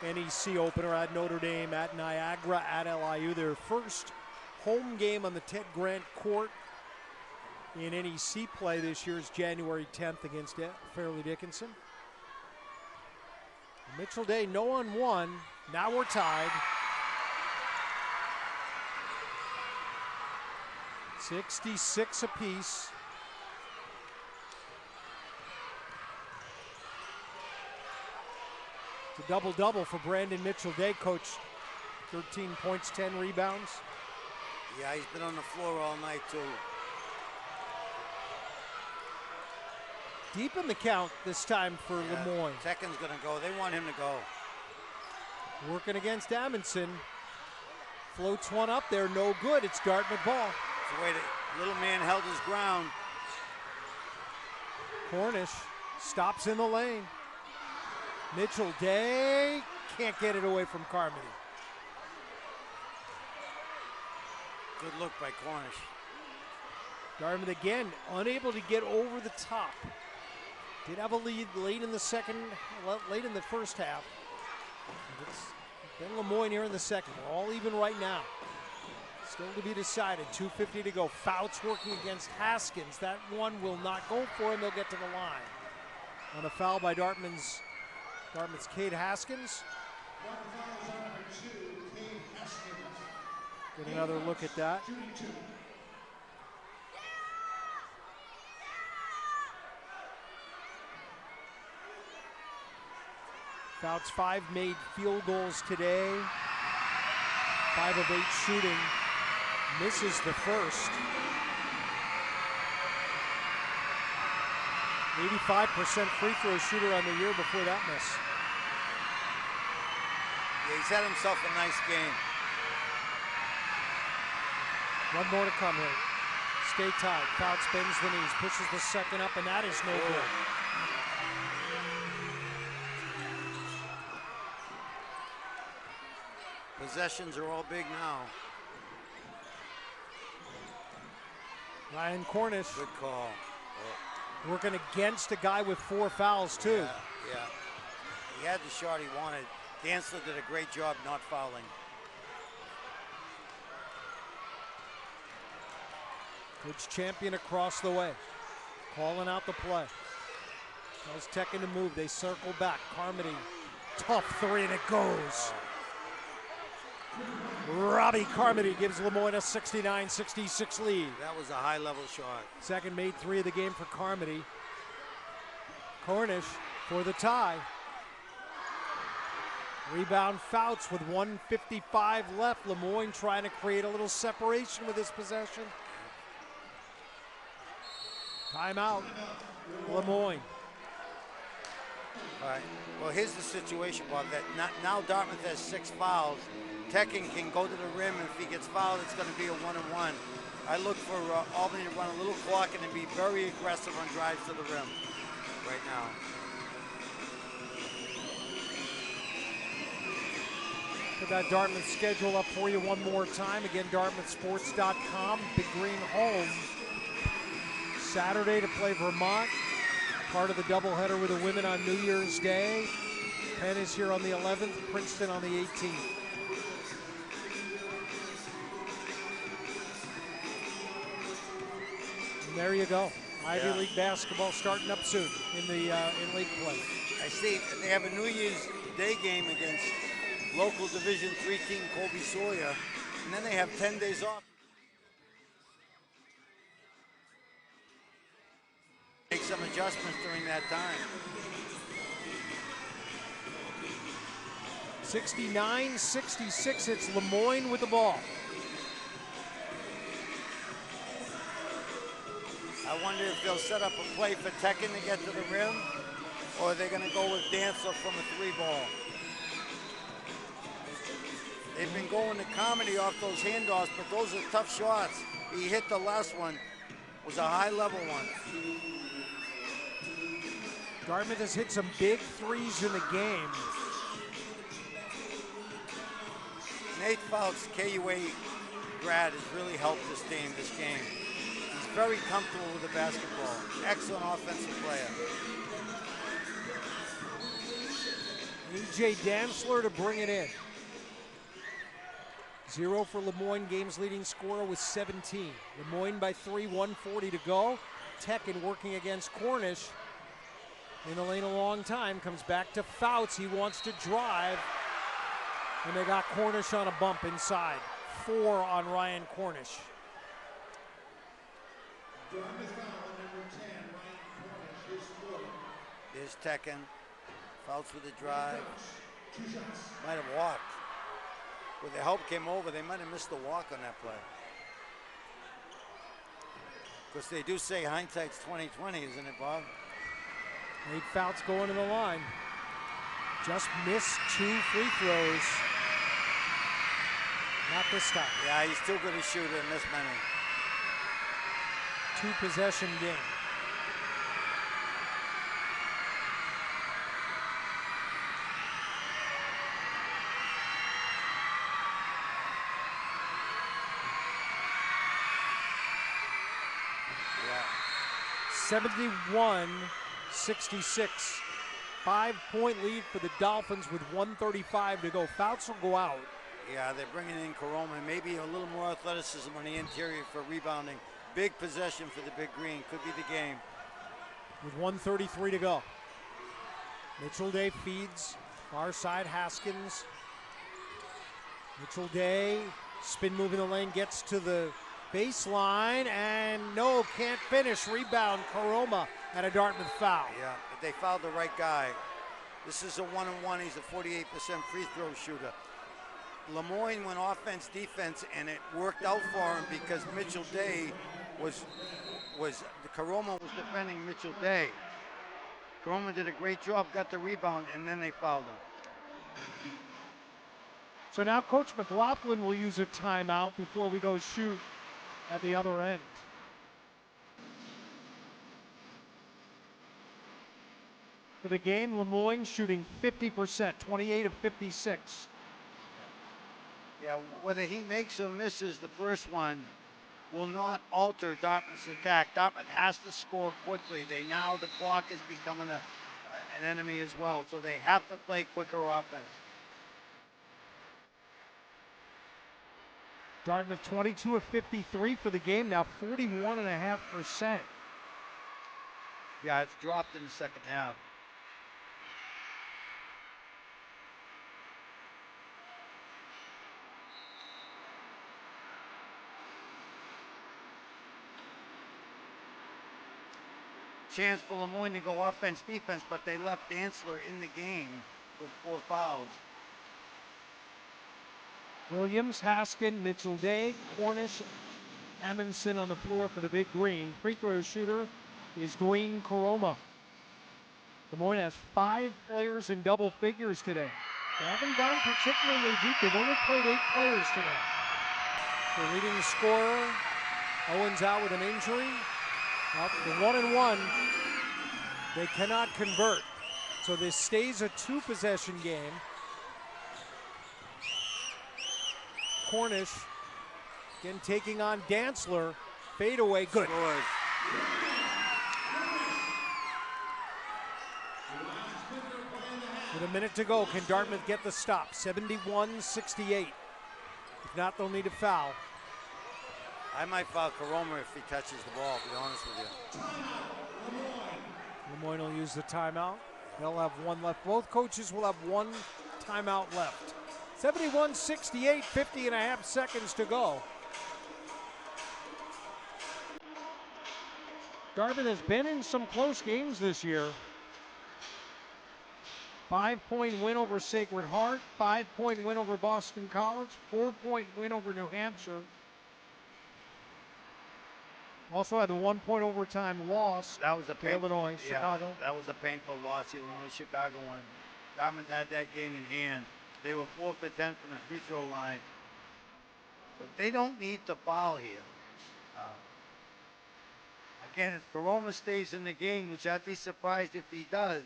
NEC opener at Notre Dame, at Niagara, at LIU. Their first home game on the Ted Grant Court in NEC play this year is January 10th against Fairleigh Dickinson. Mitchell Day, no on 1. Now we're tied. 66 apiece. It's a double-double for Brandon Mitchell Day. Coach 13 points, 10 rebounds. Yeah, he's been on the floor all night too. Deep in the count this time for Lemoyne. Tekin's gonna go. They want him to go. Working against Amundsen. Floats one up there, no good. It's Dartmouth ball. It's the way the little man held his ground. Cornish stops in the lane. Mitchell Day can't get it away from Carmody. Good look by Cornish. Dartmouth again unable to get over the top. Did have a lead late in the first half. It's been Lemoyne here in the second. We're all even right now. Still to be decided. 2:50 to go. Fouts working against Haskins. That one will not go for him. They'll get to the line. On a foul by Dartmouth's Cade Haskins. Get another look at that. Fouts 5 made field goals today. 5 of 8 shooting. Misses the first. 85% free throw shooter on the year before that miss. Yeah, he's had himself a nice game. One more to come here. Stay tied. Fouts bends the knees, pushes the second up, and that is no good. Possessions are all big now. Ryan Cornish. Good call. Working against a guy with 4 fouls, too. Yeah. He had the shot he wanted. Dantzler did a great job not fouling. Coach Champion across the way. Calling out the play. Tells Tekin to move. They circle back. Carmody. Tough 3 and it goes. Robbie Carmody gives Lemoyne a 69-66 lead. That was a high-level shot. Second made 3 of the game for Carmody. Cornish for the tie. Rebound Fouts with 1:55 left. Lemoyne trying to create a little separation with this possession. Timeout. Lemoyne. All right. Well, here's the situation, Bob. That now Dartmouth has 6 fouls. Tekin can go to the rim, and if he gets fouled, it's going to be a 1-and-1. I look for Albany to run a little clock and to be very aggressive on drives to the rim right now. Put that Dartmouth schedule up for you one more time. Again, dartmouthsports.com. Big Green home. Saturday to play Vermont. Part of the doubleheader with the women on New Year's Day. Penn is here on the 11th, Princeton on the 18th. And there you go. Ivy League basketball starting up soon in league play. I see they have a New Year's Day game against local Division III team Colby Sawyer, and then they have 10 days off. Make some adjustments during that time. 69-66, it's Lemoyne with the ball. I wonder if they'll set up a play for Tekin to get to the rim, or are they going to go with Dantzler from a 3-ball? They've been going to Carmody off those handoffs, but those are tough shots. He hit the last one. It was a high-level one. Dartmouth has hit some big threes in the game. Nate Fouts, KUA grad, has really helped this game. He's very comfortable with the basketball. Excellent offensive player. A.J. Dantzler to bring it in. 0 for Lemoyne, game's leading scorer with 17. Lemoyne by 3, 1:40 to go. Tekin working against Cornish. In the lane a long time, comes back to Fouts. He wants to drive. And they got Cornish on a bump inside. 4 on Ryan Cornish. There's Tekin. Fouts with a drive. Might have walked. Where the help came over, they might have missed the walk on that play. Because they do say hindsight's 20/20, isn't it, Bob? Nate Fouts going to the line. Just missed 2 free throws. Not this time. Yeah, he's too good a shooter and missed many. 2 possession game. Yeah. 71-66. 5-point lead for the Dolphins with 1:35 to go. Fouts will go out. Yeah, they're bringing in Caroma. Maybe a little more athleticism on the interior for rebounding. Big possession for the Big Green. Could be the game. With 1:33 to go. Mitchell Day feeds. Far side, Haskins. Mitchell Day, spin move in the lane, gets to the baseline, and no, can't finish. Rebound, Caroma, and a Dartmouth foul. Yeah, but they fouled the right guy. This is a 1-on-1. He's a 48% free throw shooter. Lemoyne went offense, defense, and it worked out for him because Mitchell Day Caroma was defending Mitchell Day. Caroma did a great job, got the rebound, and then they fouled him. So now Coach McLaughlin will use a timeout before we go shoot at the other end. For the game, Lemoyne shooting 50%, 28 of 56. Yeah, whether he makes or misses the first one will not alter Dartmouth's attack. Dartmouth has to score quickly. The clock is becoming an enemy as well, so they have to play quicker offense. Dartmouth 22 of 53 for the game, now 41.5%. Yeah, it's dropped in the second half. Chance for Lemoyne to go offense, defense, but they left Dantzler in the game with 4 fouls. Williams, Haskin, Mitchell Day, Cornish, Amundsen on the floor for the Big Green. Free throw shooter is Dwayne Caroma. Moyne has 5 players in double figures today. They haven't gone particularly deep. They've only played 8 players today. The leading scorer, Owens out with an injury. Well, the 1-and-1, they cannot convert. So this stays a 2-possession game. Cornish, again taking on Dantzler. Fadeaway, good. Scores. With a minute to go, can Dartmouth get the stop? 71-68. If not, they'll need a foul. I might foul Caroma if he touches the ball, to be honest with you. Lemoyne will use the timeout. They'll have 1 left. Both coaches will have 1 timeout left. 71-68, 50.5 seconds to go. Dartmouth has been in some close games this year. 5-point win over Sacred Heart, 5-point win over Boston College, 4-point win over New Hampshire. Also had a 1-point overtime loss. That was a Illinois, Chicago. That was a painful loss. Illinois, Chicago won. Dartmouth had that game in hand. They were 4 for 10 from the free throw line. But they don't need to foul here. Again, if Caroma stays in the game, which I'd be surprised if he does,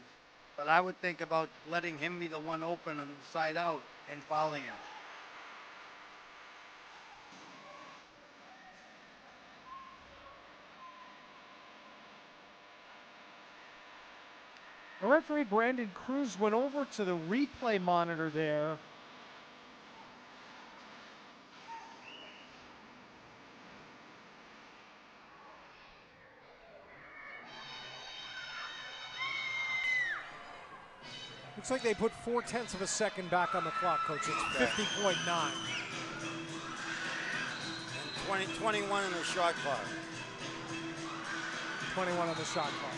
but I would think about letting him be the one open on the side out and fouling him. The referee, Brandon Cruz, went over to the replay monitor there. Looks like they put 0.4 of a second back on the clock, Coach. It's 50.9. And 21 in the shot clock. 21 on the shot clock.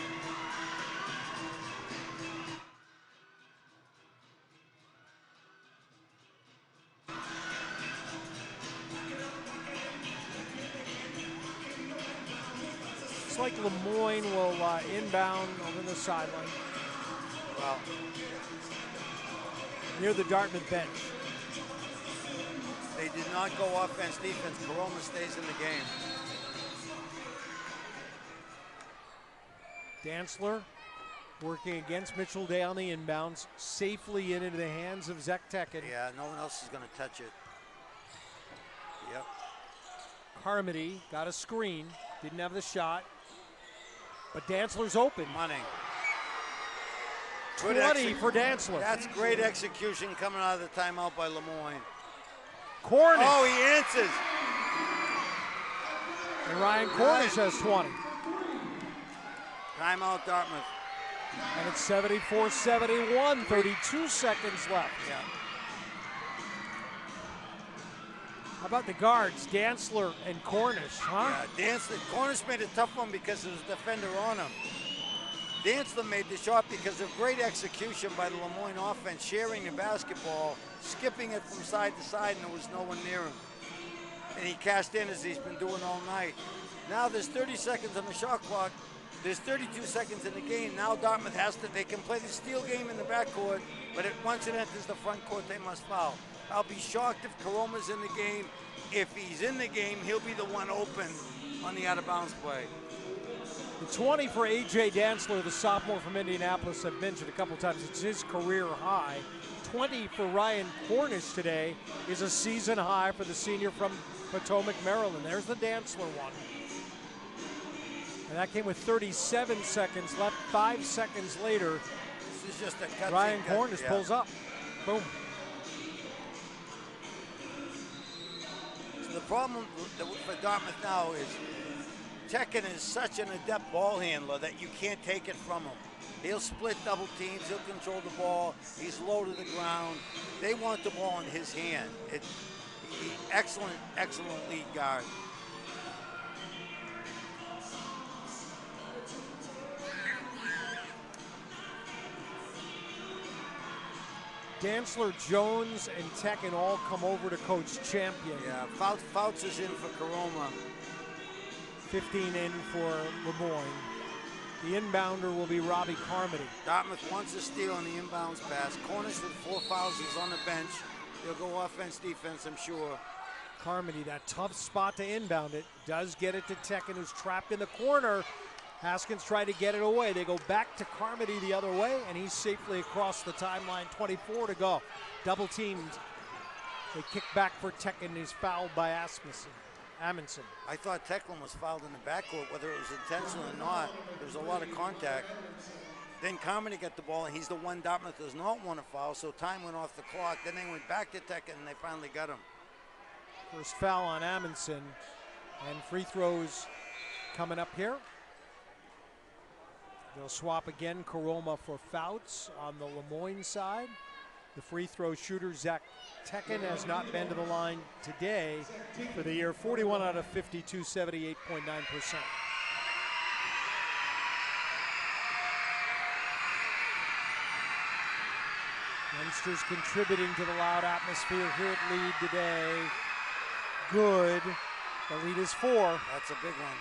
like Lemoyne will inbound over the sideline. Well, near the Dartmouth bench. They did not go offense, defense. Caroma stays in the game. Dantzler working against Mitchell Day on the inbounds, safely into the hands of Zach Tekken. Yeah, no one else is going to touch it. Yep. Carmody got a screen, didn't have the shot, but Dantzler's open. Money. 20 for Dantzler. That's great execution coming out of the timeout by Lemoyne. Cornish. Oh, he answers. And Ryan Cornish has 20. Timeout Dartmouth. And it's 74-71, 32 seconds left. Yeah. How about the guards, Dantzler and Cornish, huh? Yeah, Dantzler. Cornish made a tough one because there was a defender on him. Dantzler made the shot because of great execution by the Lemoyne offense, sharing the basketball, skipping it from side to side, and there was no one near him. And he cashed in as he's been doing all night. Now there's 30 seconds on the shot clock. There's 32 seconds in the game. Now Dartmouth they can play the steal game in the backcourt, but once it enters the front court, they must foul. I'll be shocked if Caroma's in the game. If he's in the game, he'll be the one open on the out-of-bounds play. The 20 for A.J. Dantzler, the sophomore from Indianapolis, I've mentioned a couple times. It's his career high. 20 for Ryan Cornish today is a season high for the senior from Potomac, Maryland. There's the Dantzler one. And that came with 37 seconds left. 5 seconds later, this is just a Ryan Cornish pulls up. Boom. So the problem for Dartmouth now is Tekken is such an adept ball handler that you can't take it from him. He'll split double teams, he'll control the ball, he's low to the ground. They want the ball in his hand. Excellent lead guard. Dantzler, Jones, and Tekken all come over to Coach Champion. Yeah, Fouts is in for Caroma. 15 in for Lemoyne. The inbounder will be Robbie Carmody. Dartmouth wants a steal on the inbounds pass. Cornish with 4 fouls is on the bench. He'll go offense, defense, I'm sure. Carmody, that tough spot to inbound it, does get it to Tekken, who's trapped in the corner. Haskins tried to get it away. They go back to Carmody the other way, and he's safely across the timeline. 24 to go. Double teamed. They kick back for Tekken, who's fouled by Amundsen. I thought Tecklin was fouled in the backcourt, whether it was intentional or not. There was a lot of contact. Then Carmody got the ball, and he's the one Dartmouth does not want to foul, so time went off the clock. Then they went back to Tekken, and they finally got him. First foul on Amundsen, and free throws coming up here. They'll swap again, Caroma for Fouts on the Lemoyne side. The free throw shooter, Zach Tekken, has not been to the line today for the year. 41 out of 52, 78.9%. Youngsters contributing to the loud atmosphere here at Lead today. Good. The lead is 4. That's a big one.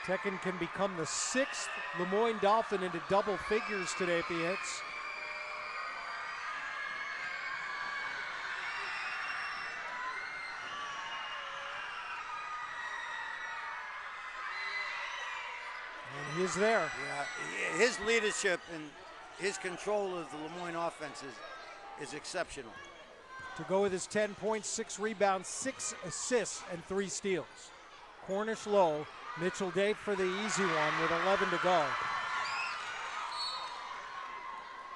Tekken can become the 6th Lemoyne Dolphin into double figures today if he hits. And he's there. Yeah, his leadership and his control of the Lemoyne offense is exceptional. To go with his 10 points, 6 rebounds, 6 assists, and 3 steals. Cornish low. Mitchell Day for the easy one with 11 to go.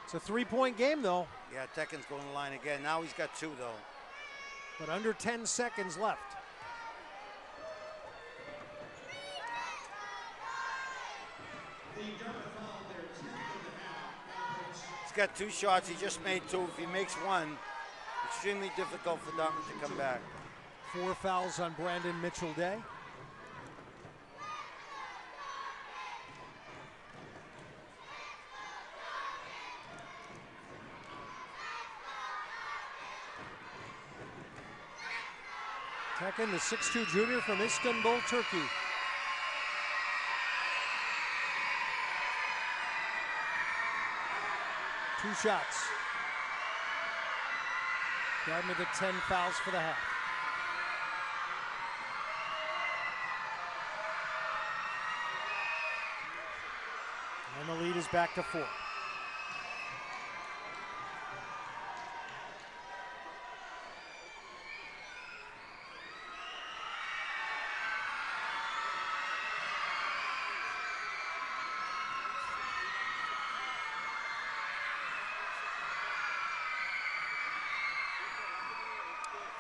It's a 3-point game, though. Yeah, Tekken's going to the line again. Now he's got 2, though. But under 10 seconds left. He's got 2 shots. He just made 2. If he makes 1, extremely difficult for Dartmouth to come back. 4 fouls on Brandon Mitchell Day. Tekin, the 6'2 junior from Istanbul, Turkey. Two shots. Dartmouth at 10 fouls for the half. And the lead is back to 4.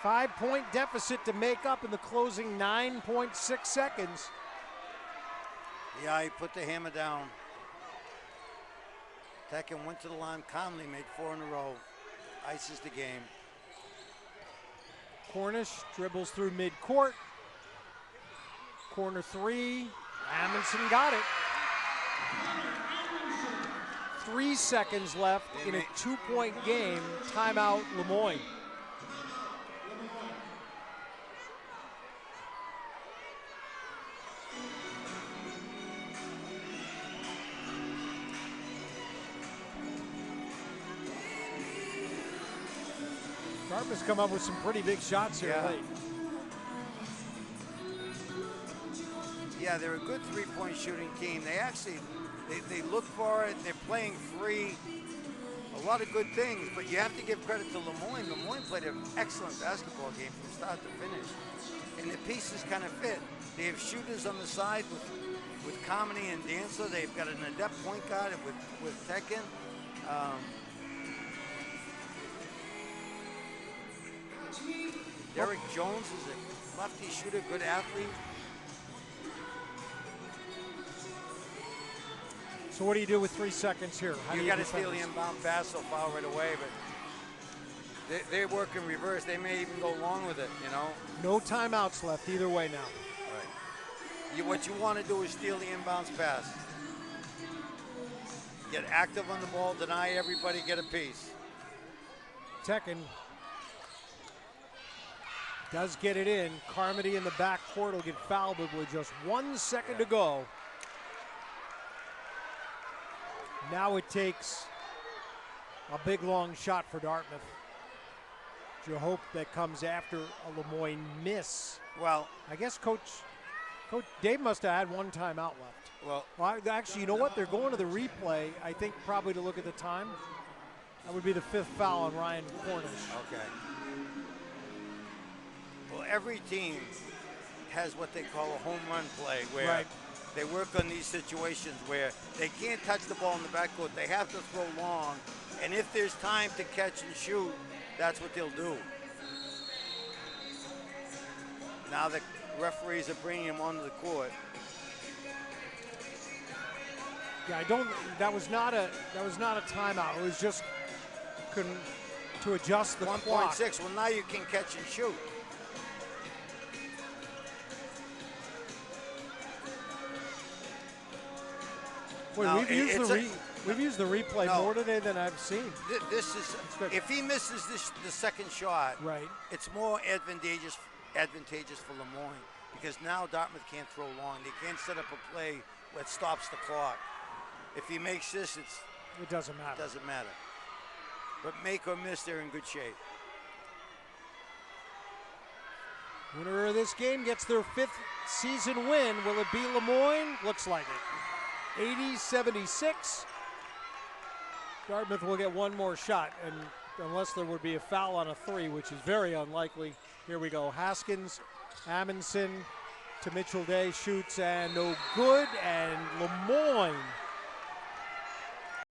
Five-point deficit to make up in the closing 9.6 seconds. Yeah, he put the hammer down. Tekin went to the line calmly, made 4 in a row. Ices the game. Cornish dribbles through mid-court. Corner 3. Amundsen got it. 3 seconds left in a 2-point game. Timeout, Moyne. Dartmouth's come up with some pretty big shots here late. Yeah, they're a good three-point shooting team. They actually, they look for it. They're playing free. A lot of good things, but you have to give credit to Moyne. Moyne played an excellent basketball game from start to finish. And the pieces kind of fit. They have shooters on the side with Comedy and Dancer. They've got an adept point guard with Tekin. Darrick Jones is a lefty shooter, good athlete. So what do you do with 3 seconds here? How do You got to defend steal the this? inbound pass, so foul right away, but they work in reverse. They may even go long with it, you know. No timeouts left either way now. Right. What you want to do is steal the inbounds pass. Get active on the ball, deny everybody, get a piece. Tekin does get it in. Carmody in the backcourt will get fouled, but with just 1 second to go. Now it takes a big long shot for Dartmouth. You hope that comes after a Moyne miss. Well, I guess Coach Dave must have had 1 timeout left. Well, actually, you know what? They're going to the replay, I think, probably to look at the time. That would be the 5th foul on Ryan Cornish. Okay. Well, every team has what they call a home run play, where they work on these situations where they can't touch the ball in the backcourt. They have to throw long, and if there's time to catch and shoot, that's what they'll do. Now the referees are bringing him onto the court. Yeah, that was not a timeout. It was just to adjust the clock. 1.6. Well, now you can catch and shoot. Boy, Now, we've used the replay more today than I've seen. This is if he misses the second shot, it's more advantageous for Moyne, because now Dartmouth can't throw long. They can't set up a play that stops the clock. If he makes this, it doesn't matter. It doesn't matter. But make or miss, they're in good shape. Winner of this game gets their 5th season win. Will it be Moyne? Looks like it. 80-76. Dartmouth will get 1 more shot, and unless there would be a foul on a 3, which is very unlikely. Here we go. Haskins, Amundsen to Mitchell Day, shoots and no good, and Moyne